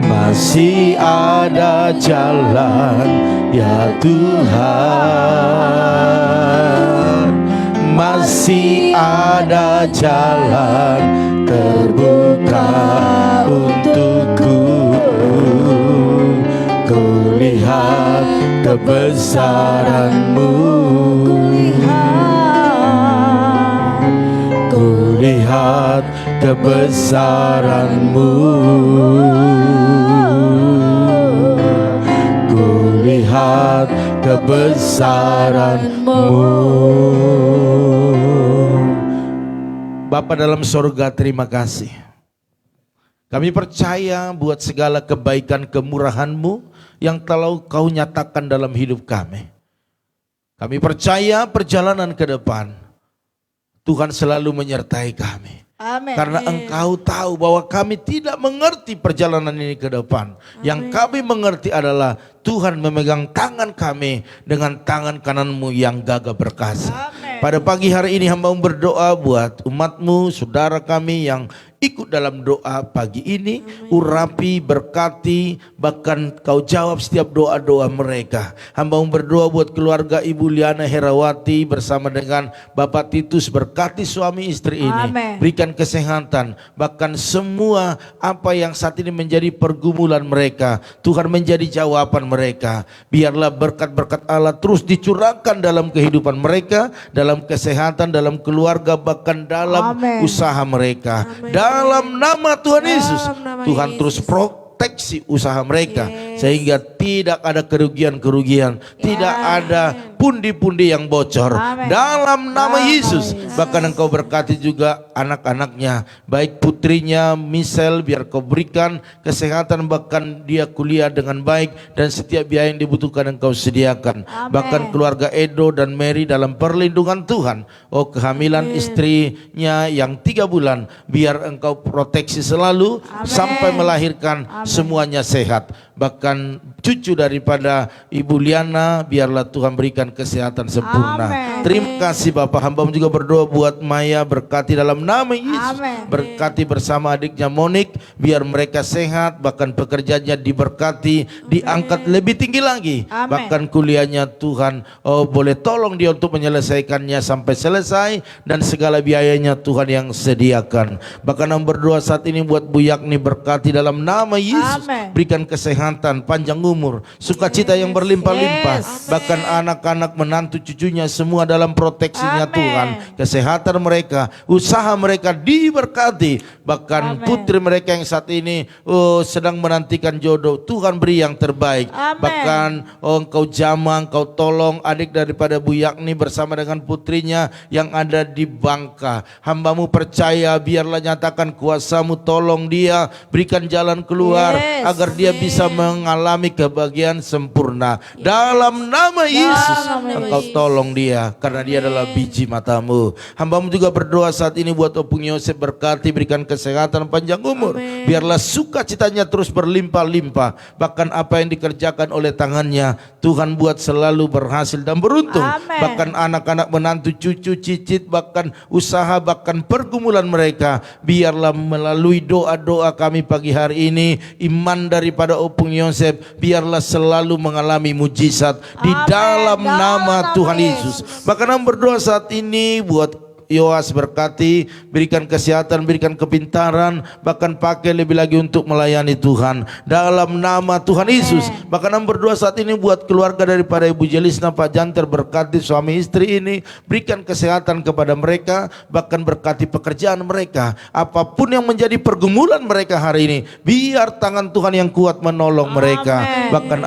Masih ada jalan ya Tuhan. Masih ada jalan terbuka untukku. Kulihat kebesaran-Mu. Kulihat kebesaran-Mu. Kulihat kebesaran-Mu. Bapa dalam sorga, terima kasih. Kami percaya buat segala kebaikan kemurahan-Mu yang telah Kau nyatakan dalam hidup kami. Kami percaya perjalanan ke depan Tuhan selalu menyertai kami. Amin. Karena Engkau tahu bahwa kami tidak mengerti perjalanan ini ke depan. Yang kami mengerti adalah Tuhan memegang tangan kami dengan tangan kanan-Mu yang gagah perkasa. Amin. Pada pagi hari ini hamba berdoa buat umat-Mu, saudara kami yang ikut dalam doa pagi ini. Urapi, berkati, bahkan Kau jawab setiap doa-doa mereka. Hamba berdoa buat keluarga Ibu Liana Herawati bersama dengan Bapak Titus, berkati suami istri ini. Amin. Berikan kesehatan, bahkan semua apa yang saat ini menjadi pergumulan mereka, Tuhan menjadi jawaban mereka. Biarlah berkat-berkat Allah terus dicurahkan dalam kehidupan mereka, dalam kesehatan, dalam keluarga, bahkan dalam Amin. usaha mereka. Amin. Dalam nama Tuhan Yesus, Dalam nama Tuhan Yesus. terus proteksi usaha mereka, Yes. sehingga tidak ada kerugian-kerugian, tidak ada pundi-pundi yang bocor. Amin. Dalam nama Amin. Yesus, bahkan Engkau berkati juga anak-anaknya, baik putrinya Michelle, biar Kau berikan kesehatan, bahkan dia kuliah dengan baik dan setiap biaya yang dibutuhkan Engkau sediakan. Amin. Bahkan keluarga Edo dan Mary dalam perlindungan Tuhan. Oh, kehamilan istrinya yang 3 bulan, biar Engkau proteksi selalu sampai melahirkan, semuanya sehat. Bahkan cucu daripada Ibu Liana, biarlah Tuhan berikan kesehatan sempurna. Amin. Terima kasih Bapak. Hamba juga berdoa buat Maya, berkati dalam nama Yesus. Amin. Berkati bersama adiknya Monik, biar mereka sehat, bahkan pekerjaannya diberkati, diangkat lebih tinggi lagi. Amin. Bahkan kuliahnya Tuhan boleh tolong dia untuk menyelesaikannya sampai selesai, dan segala biayanya Tuhan yang sediakan. Bahkan hamba berdoa saat ini buat Bu Yakni, berkati dalam nama Yesus. Amin. Berikan kesehatan, panjang umur, sukacita yang berlimpah-limpah. Yes. Bahkan anak-anak, menantu, cucunya semua dalam proteksinya Amin. Tuhan. Kesehatan mereka, usaha mereka diberkati. Bahkan Amin. putri mereka yang saat ini sedang menantikan jodoh, Tuhan beri yang terbaik. Amin. Bahkan Engkau jamah, Engkau tolong adik daripada Bu Yakni bersama dengan putrinya yang ada di Bangka. Hamba-Mu percaya, biarlah nyatakan kuasa-Mu, tolong dia, berikan jalan keluar, Yes. agar dia bisa mengalami kebahagiaan sempurna. Dalam nama Yesus, nama Engkau tolong dia, karena dia adalah biji mata-Mu. Hamba-Mu juga berdoa saat ini buat Opung Yosef, berkati, berikan kesehatan, panjang umur. Biarlah sukacitanya terus berlimpah-limpah. Bahkan apa yang dikerjakan oleh tangannya, Tuhan buat selalu berhasil dan beruntung. Amin. Bahkan anak-anak, menantu, cucu, cicit, bahkan usaha, bahkan pergumulan mereka, biarlah melalui doa-doa kami pagi hari ini, iman daripada Opung Yosef biarlah selalu mengalami mujizat di Amin. dalam nama Dalam Tuhan nama Yesus. Bahkan kami berdoa saat ini buat Yoas, berkati, berikan kesehatan, berikan kepintaran, bahkan pakai lebih lagi untuk melayani Tuhan dalam nama Tuhan Yesus. Bahkan kami berdoa saat ini buat keluarga daripada Ibu Jelisna, Pak Janter, berkati suami istri ini, berikan kesehatan kepada mereka, bahkan berkati pekerjaan mereka. Apapun yang menjadi pergumulan mereka hari ini, biar tangan Tuhan yang kuat menolong mereka. Amin. Bahkan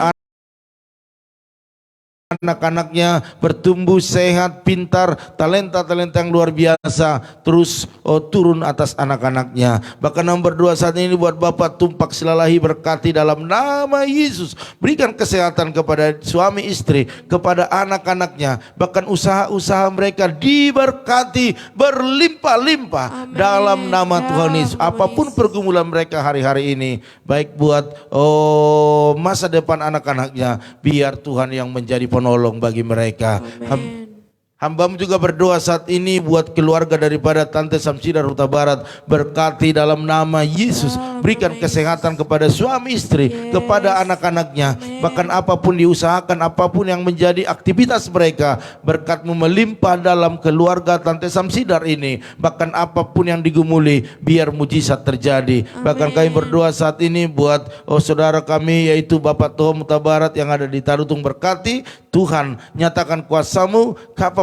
anak-anaknya bertumbuh sehat, pintar, talenta-talenta yang luar biasa terus turun atas anak-anaknya. Bahkan kami berdoa saat ini buat Bapak Tumpak Silalahi, berkati dalam nama Yesus. Berikan kesehatan kepada suami istri, kepada anak-anaknya, bahkan usaha-usaha mereka diberkati berlimpah-limpah dalam nama Tuhan Yesus. Apapun pergumulan mereka hari-hari ini, baik buat masa depan anak-anaknya, biar Tuhan yang menjadi penolong bagi mereka. Hamba-Mu juga berdoa saat ini buat keluarga daripada Tante Samsida Ruta Barat, berkati dalam nama Yesus. Berikan kesehatan kepada suami istri, kepada anak-anaknya, bahkan apapun diusahakan, apapun yang menjadi aktivitas mereka, berkat-Mu melimpah dalam keluarga Tante Samsidar ini. Bahkan apapun yang digumuli, biar mujizat terjadi. Bahkan kami berdoa saat ini buat saudara kami, yaitu Bapak Toho Mutabarat yang ada di Tarutung, berkati Tuhan, nyatakan kuasa-Mu,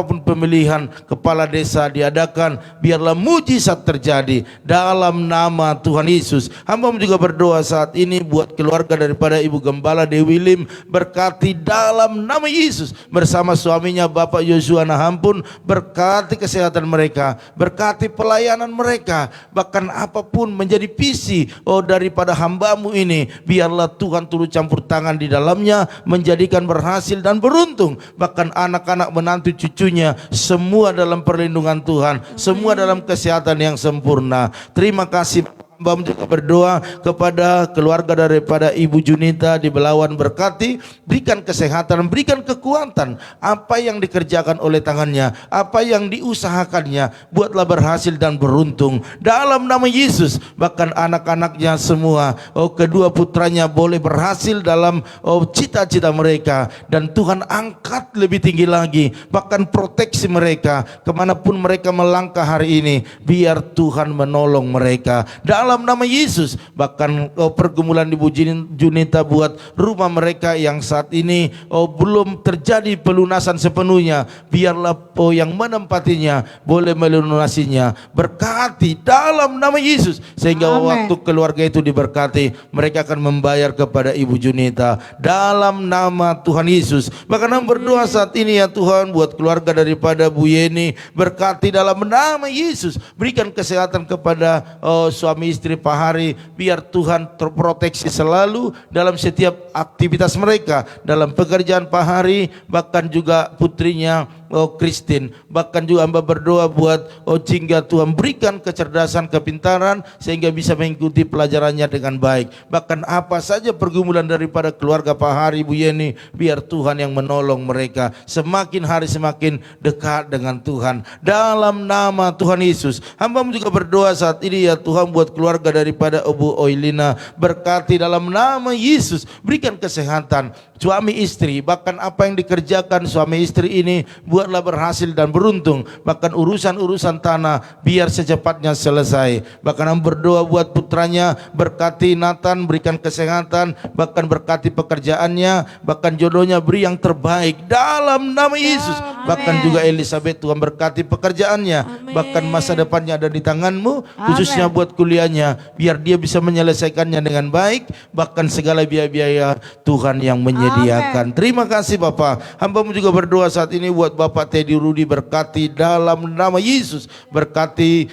apapun pemilihan kepala desa diadakan, biarlah mujizat terjadi dalam nama Tuhan Yesus. Hamba-Mu juga berdoa saat ini buat keluarga daripada Ibu Gembala Dewi Lim, berkati dalam nama Yesus, bersama suaminya Bapak Yosua Nahampun, berkati kesehatan mereka, berkati pelayanan mereka, bahkan apapun menjadi visi daripada hamba-Mu ini, biarlah Tuhan turut campur tangan di dalamnya, menjadikan berhasil dan beruntung. Bahkan anak-anak, menantu, cucunya cucunya, semua dalam perlindungan Tuhan, semua dalam kesehatan yang sempurna. Terima kasih. Hamba juga berdoa kepada keluarga daripada Ibu Junita di Belawan, berkati, berikan kesehatan, berikan kekuatan. Apa yang dikerjakan oleh tangannya, apa yang diusahakannya, buatlah berhasil dan beruntung dalam nama Yesus. Bahkan anak-anaknya semua, kedua putranya boleh berhasil dalam cita-cita mereka, dan Tuhan angkat lebih tinggi lagi, bahkan proteksi mereka kemanapun mereka melangkah hari ini. Biar Tuhan menolong mereka dalam nama Yesus. Bahkan pergumulan Ibu Junita buat rumah mereka yang saat ini belum terjadi pelunasan sepenuhnya, biarlah yang menempatinya boleh melunasinya. Berkati dalam nama Yesus, sehingga waktu keluarga itu diberkati, mereka akan membayar kepada Ibu Junita dalam nama Tuhan Yesus. Bahkan berdoa saat ini ya Tuhan buat keluarga daripada Bu Yeni, berkati dalam nama Yesus. Berikan kesehatan kepada suami istri Pak Hari, biar Tuhan terproteksi selalu dalam setiap aktivitas mereka, dalam pekerjaan Pak Hari, bahkan juga putrinya Christine. Bahkan juga hamba berdoa buat Jingga, Tuhan berikan kecerdasan, kepintaran, sehingga bisa mengikuti pelajarannya dengan baik. Bahkan apa saja pergumulan daripada keluarga Pak Hari, Bu Yeni, biar Tuhan yang menolong mereka semakin hari semakin dekat dengan Tuhan dalam nama Tuhan Yesus. Hamba juga berdoa saat ini ya Tuhan buat keluarga daripada Ibu Oilina, berkati dalam nama Yesus, berikan kesehatan suami istri, bahkan apa yang dikerjakan suami istri ini buatlah berhasil dan beruntung. Bahkan urusan-urusan tanah biar secepatnya selesai. Bahkan berdoa buat putranya, berkati Nathan, berikan kesehatan, bahkan berkati pekerjaannya, bahkan jodohnya beri yang terbaik dalam nama Yesus. Bahkan juga Elizabeth, Tuhan berkati pekerjaannya, bahkan masa depannya ada di tanganmu, khususnya buat kuliahnya, biar dia bisa menyelesaikannya dengan baik, bahkan segala biaya-biaya Tuhan yang menyediakan. Terima kasih Bapak. Hamba-Mu juga berdoa saat ini buat Bapak Teddy Rudi, berkati dalam nama Yesus, berkati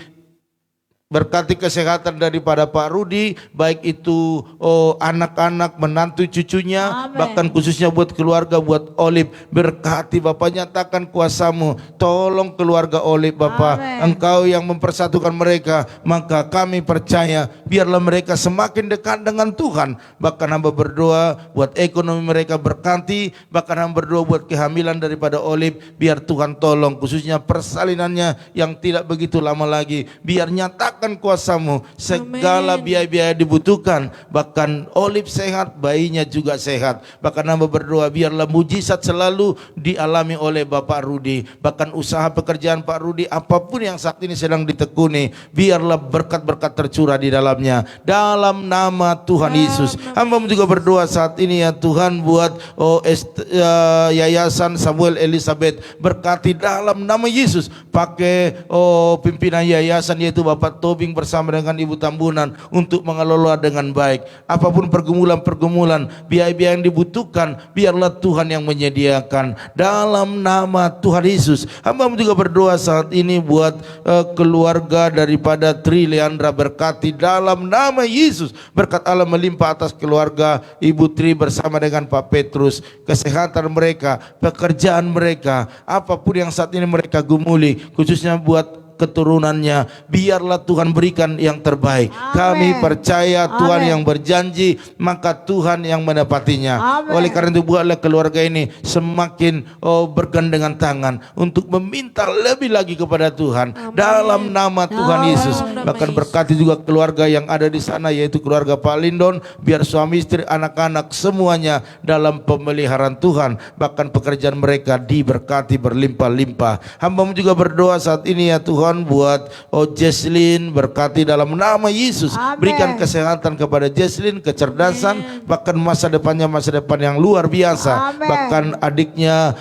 kesehatan daripada Pak Rudi, baik itu anak-anak, menantu, cucunya, bahkan khususnya buat keluarga, buat Olip, berkati Bapak, nyatakan kuasa-Mu, tolong keluarga Olip Bapak. Engkau yang mempersatukan mereka, maka kami percaya biarlah mereka semakin dekat dengan Tuhan. Bahkan hamba berdoa buat ekonomi mereka, berkati. Bahkan hamba berdoa buat kehamilan daripada Olip, biar Tuhan tolong, khususnya persalinannya yang tidak begitu lama lagi, biar nyatakan kuasa-Mu, segala biaya-biaya dibutuhkan, bahkan Olip sehat, bayinya juga sehat. Bahkan hamba berdoa biarlah mujizat selalu dialami oleh Bapak Rudi, bahkan usaha pekerjaan Pak Rudi, apapun yang saat ini sedang ditekuni, biarlah berkat-berkat tercurah di dalamnya dalam nama Tuhan Yesus. Hamba juga berdoa saat ini ya Tuhan buat Yayasan Samuel Elizabeth, berkati dalam nama Yesus, pakai pimpinan yayasan yaitu Bapak Tobing bersama dengan Ibu Tambunan untuk mengelola dengan baik. Apapun pergumulan, biaya-biaya yang dibutuhkan, biarlah Tuhan yang menyediakan dalam nama Tuhan Yesus. Hamba juga berdoa saat ini buat keluarga daripada Tri Leandra, berkati dalam nama Yesus. Berkat Allah melimpah atas keluarga Ibu Tri bersama dengan Pak Petrus, kesehatan mereka, pekerjaan mereka, apapun yang saat ini mereka gumuli, khususnya buat keturunannya, biarlah Tuhan berikan yang terbaik. Kami percaya Tuhan yang berjanji, maka Tuhan yang menepatinya. Oleh karena itu buatlah keluarga ini semakin bergandengan tangan untuk meminta lebih lagi kepada Tuhan dalam nama Tuhan Yesus. Bahkan berkati juga keluarga yang ada di sana, yaitu keluarga Pak Lindon, biar suami istri, anak-anak semuanya dalam pemeliharaan Tuhan, bahkan pekerjaan mereka diberkati berlimpah-limpah. Hamba juga berdoa saat ini ya Tuhan buat Jesslyn, berkati dalam nama Yesus. Berikan kesehatan kepada Jesslyn, kecerdasan, bahkan masa depannya masa depan yang luar biasa. Bahkan adiknya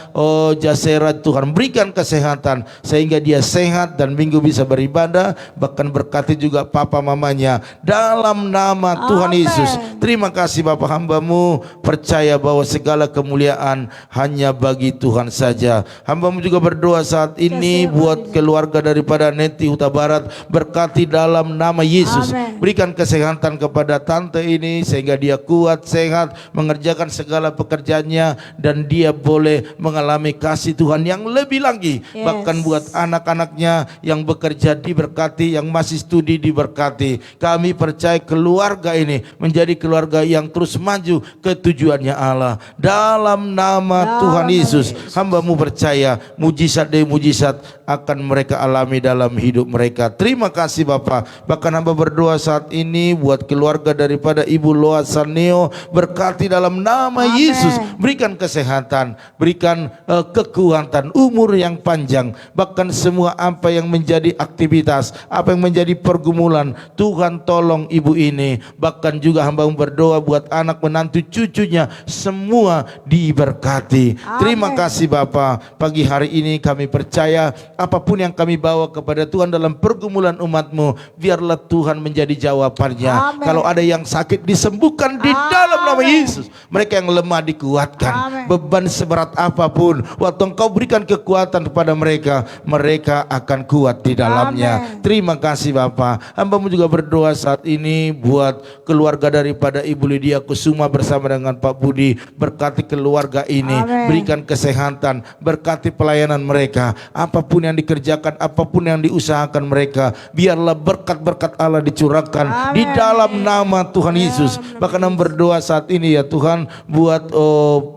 Jasera, Tuhan berikan kesehatan sehingga dia sehat dan minggu bisa beribadah. Bahkan berkati juga papa mamanya dalam nama Tuhan Yesus. Terima kasih Bapak, hamba-Mu percaya bahwa segala kemuliaan hanya bagi Tuhan saja. Hamba-Mu juga berdoa saat ini buat keluarga daripada daripada Neti Huta Barat, berkati dalam nama Yesus. Amin. Berikan kesehatan kepada tante ini sehingga dia kuat, sehat, mengerjakan segala pekerjaannya, dan dia boleh mengalami kasih Tuhan yang lebih lagi. Yes. Bahkan buat anak-anaknya yang bekerja diberkati, yang masih studi diberkati. Kami percaya keluarga ini menjadi keluarga yang terus maju ke tujuannya Allah. Dalam nama Tuhan Yesus, hamba-Mu percaya mujizat demi mujizat akan mereka alami dalam hidup mereka. Terima kasih Bapa. Bahkan hamba berdoa saat ini buat keluarga daripada Ibu Loa Saneo, berkati dalam nama Amen. Yesus. Berikan kesehatan, berikan kekuatan, umur yang panjang, bahkan semua apa yang menjadi aktivitas, apa yang menjadi pergumulan, Tuhan tolong ibu ini. Bahkan juga hamba berdoa buat anak menantu cucunya, semua diberkati. Amen. Terima kasih Bapa. Pagi hari ini kami percaya apapun yang kami bawa kepada Tuhan dalam pergumulan umat-Mu, biarlah Tuhan menjadi jawabannya. Amen. Kalau ada yang sakit disembuhkan di dalam nama Yesus. Mereka yang lemah dikuatkan. Amen. Beban seberat apapun, waktu Engkau berikan kekuatan kepada mereka, mereka akan kuat di dalamnya. Amen. Terima kasih Bapa. Hamba-Mu juga berdoa saat ini buat keluarga daripada Ibu Lydia Kusuma bersama dengan Pak Budi. Berkati keluarga ini, Amen. berikan kesehatan, berkati pelayanan mereka. Apapun yang dikerjakan, apapun yang diusahakan mereka, biarlah berkat-berkat Allah dicurahkan di Amen. dalam nama Tuhan Yesus. Bahkan hamba berdoa saat ini ya Tuhan buat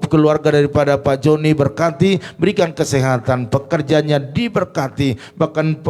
keluarga daripada Pak Joni, berkati, berikan kesehatan, pekerjaannya diberkati. Bahkan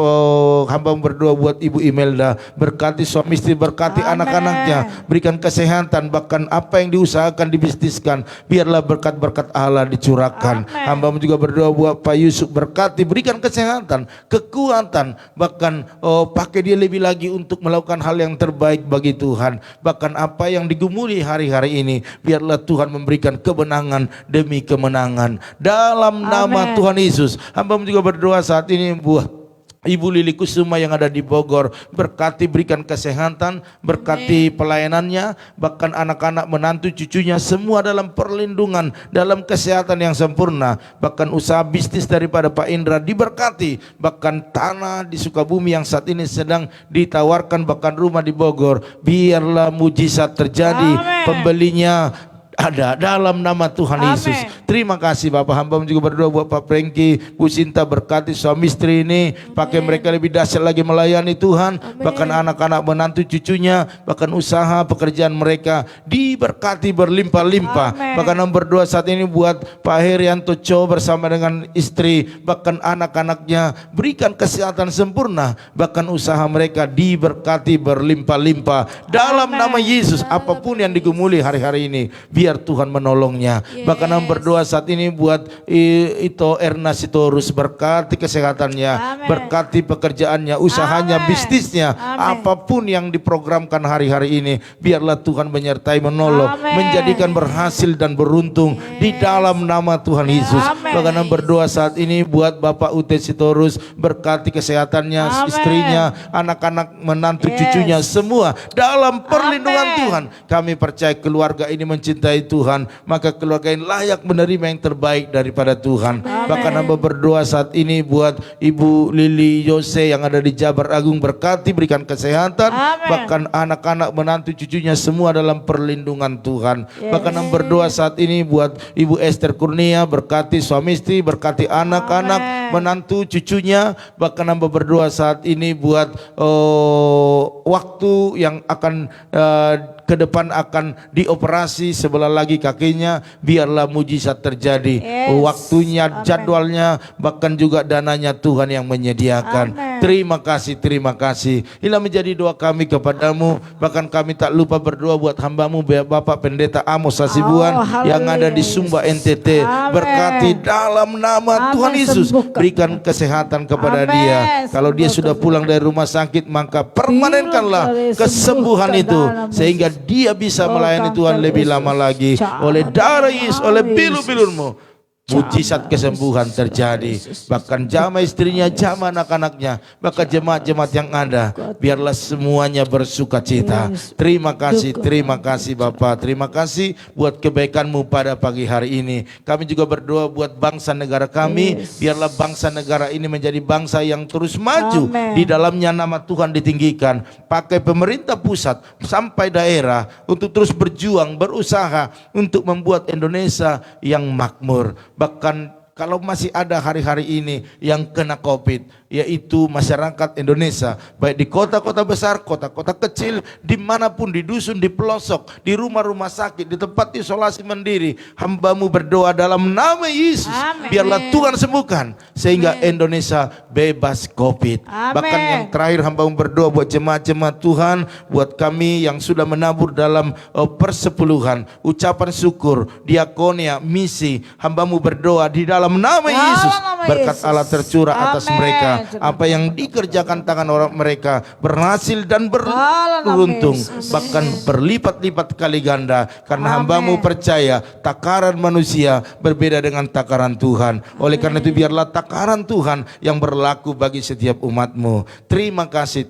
hamba berdoa buat Ibu Imelda, berkati suami istri, berkati Amen. anak-anaknya, berikan kesehatan, bahkan apa yang diusahakan, dibisniskan, biarlah berkat-berkat Allah dicurahkan. Amen. Hamba juga berdoa buat Pak Yusuf, berkati, berikan kesehatan, kekuatan, bahkan pakai dia lebih lagi untuk melakukan hal yang terbaik bagi Tuhan. Bahkan apa yang digumuli hari-hari ini, biarlah Tuhan memberikan kemenangan demi kemenangan dalam nama Amen. Tuhan Yesus. Hamba juga berdoa saat ini buat Ibu Lili Kusuma yang ada di Bogor, berkati, berikan kesehatan, berkati pelayanannya, bahkan anak-anak menantu cucunya semua dalam perlindungan, dalam kesehatan yang sempurna. Bahkan usaha bisnis daripada Pak Indra diberkati, bahkan tanah di Sukabumi yang saat ini sedang ditawarkan, bahkan rumah di Bogor, biarlah mujizat terjadi. Amen. Pembelinya ada dalam nama Tuhan Amen. Yesus. Terima kasih Bapak. Hamba juga berdoa buat Pak Prengki, Bu Sinta, berkati suami istri ini, pakai mereka lebih dahsyat lagi melayani Tuhan. Bahkan anak-anak menantu cucunya, bahkan usaha pekerjaan mereka diberkati berlimpah-limpah. Amen. Bahkan hamba berdoa saat ini buat Pak Herianto Cho bersama dengan istri, bahkan anak-anaknya, berikan kesehatan sempurna, bahkan usaha mereka diberkati berlimpah-limpah dalam Amen. nama Yesus. Apapun yang digumuli hari-hari ini, biar Tuhan menolongnya. Bahkan hamba berdoa saat ini buat Ito Erna Sitorus, berkati kesehatannya, Amen. berkati pekerjaannya, usahanya, Amen. bisnisnya, Amen. apapun yang diprogramkan hari-hari ini, biarlah Tuhan menyertai, menolong, Amen. menjadikan berhasil dan beruntung di dalam nama Tuhan Yesus. Amen. Bahkan hamba berdoa saat ini buat Bapak Ute Sitorus, berkati kesehatannya, Amen. istrinya, anak-anak menantu Yes. cucunya, semua dalam perlindungan Amen. Tuhan. Kami percaya keluarga ini mencintai Tuhan, maka keluarga ini layak menerima yang terbaik daripada Tuhan. Amen. Bahkan hamba berdoa saat ini buat Ibu Lili Yose yang ada di Jabar Agung, berkati, berikan kesehatan. Amen. Bahkan anak-anak menantu cucunya semua dalam perlindungan Tuhan. Yes. Bahkan hamba berdoa saat ini buat Ibu Esther Kurnia, berkati suami istri, berkati anak-anak, Amen. menantu cucunya. Bahkan hamba berdoa saat ini buat waktu yang akan ke depan akan dioperasi sebelah lagi kakinya, biarlah mujizat terjadi. Yes. Waktunya, Amen. jadwalnya, bahkan juga dananya Tuhan yang menyediakan. Amen. Terima kasih, terima kasih. Inilah menjadi doa kami kepadamu. Bahkan kami tak lupa berdoa buat hambamu Bapak Pendeta Amos Hasibuan Oh, yang ada di haleluya. Sumba NTT. Amen. Berkati dalam nama Amen. Tuhan Yesus. Sembuhkan. Berikan kesehatan kepada Amen. dia. Kalau dia Sembuhkan. sudah pulang dari rumah sakit, maka permanenkanlah Sembuhkan kesembuhan itu, dalam sehingga dia bisa melayani Tuhan lebih lama lagi. Oleh darah Yesus, oleh pilu-pilurmu, mujizat kesembuhan terjadi. Bahkan jama istrinya, jama anak-anaknya, bahkan jemaat-jemaat yang ada, biarlah semuanya bersuka cita. Terima kasih Bapak, terima kasih buat kebaikan-Mu pada pagi hari ini. Kami juga berdoa buat bangsa negara kami, biarlah bangsa negara ini menjadi bangsa yang terus maju. Di dalamnya nama Tuhan ditinggikan. Pakai pemerintah pusat sampai daerah untuk terus berjuang, berusaha untuk membuat Indonesia yang makmur. Bahkan kalau masih ada hari-hari ini yang kena COVID, yaitu masyarakat Indonesia, baik di kota-kota besar, kota-kota kecil, dimanapun, di dusun, di pelosok, di rumah-rumah sakit, di tempat isolasi mandiri, hamba-Mu berdoa dalam nama Yesus, biarlah Tuhan sembuhkan, sehingga Indonesia bebas COVID. Bahkan yang terakhir hamba-Mu berdoa buat jemaat-jemaat Tuhan, buat kami yang sudah menabur dalam persepuluhan, ucapan syukur, diakonia, misi, hamba-Mu berdoa di dalam nama Yesus, berkat Allah tercurah atas mereka. Apa yang dikerjakan tangan orang mereka berhasil dan beruntung, bahkan berlipat-lipat kali ganda, karena hamba-Mu percaya takaran manusia berbeda dengan takaran Tuhan. Oleh karena itu biarlah takaran Tuhan yang berlaku bagi setiap umat-Mu. Terima kasih.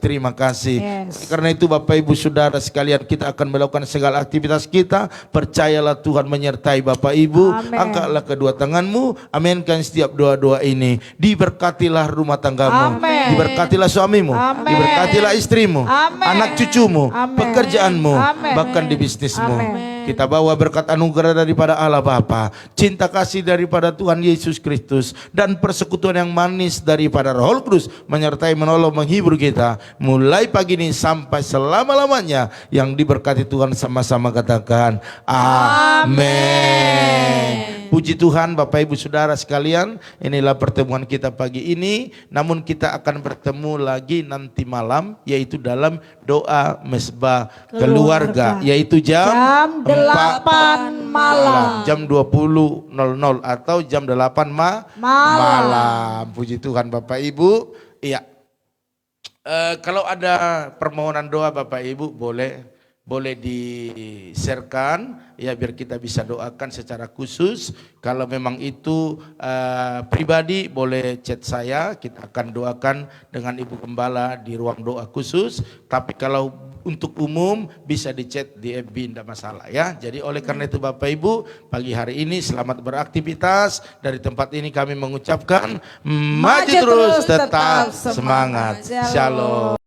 Karena itu Bapak Ibu Saudara sekalian, kita akan melakukan segala aktivitas kita. Percayalah Tuhan menyertai Bapak Ibu. Angkatlah kedua tanganmu, aminkan setiap doa-doa ini. Diberkatilah rumah tanggamu, diberkatilah suamimu, diberkatilah istrimu, anak cucumu, pekerjaanmu, bahkan di bisnismu. Kita bawa berkat anugerah daripada Allah Bapa, cinta kasih daripada Tuhan Yesus Kristus, dan persekutuan yang manis daripada Roh Kudus menyertai, menolong, menghibur kita mulai pagi ini sampai selama-lamanya. Yang diberkati Tuhan sama-sama katakan amin. Puji Tuhan Bapak Ibu Saudara sekalian, inilah pertemuan kita pagi ini. Namun kita akan bertemu lagi nanti malam, yaitu dalam doa mesbah keluarga, yaitu jam 8 malam, jam 20.00 atau jam 8 malam. Puji Tuhan Bapak Ibu. Iya, kalau ada permohonan doa Bapak Ibu boleh di-sharekan ya, biar kita bisa doakan secara khusus. Kalau memang itu pribadi, boleh chat saya, kita akan doakan dengan Ibu Gembala di ruang doa khusus. Tapi kalau untuk umum bisa di chat di FB, tidak masalah ya. Jadi oleh karena itu Bapak Ibu, pagi hari ini selamat beraktivitas. Dari tempat ini kami mengucapkan maju terus, tetap semangat. Shalom.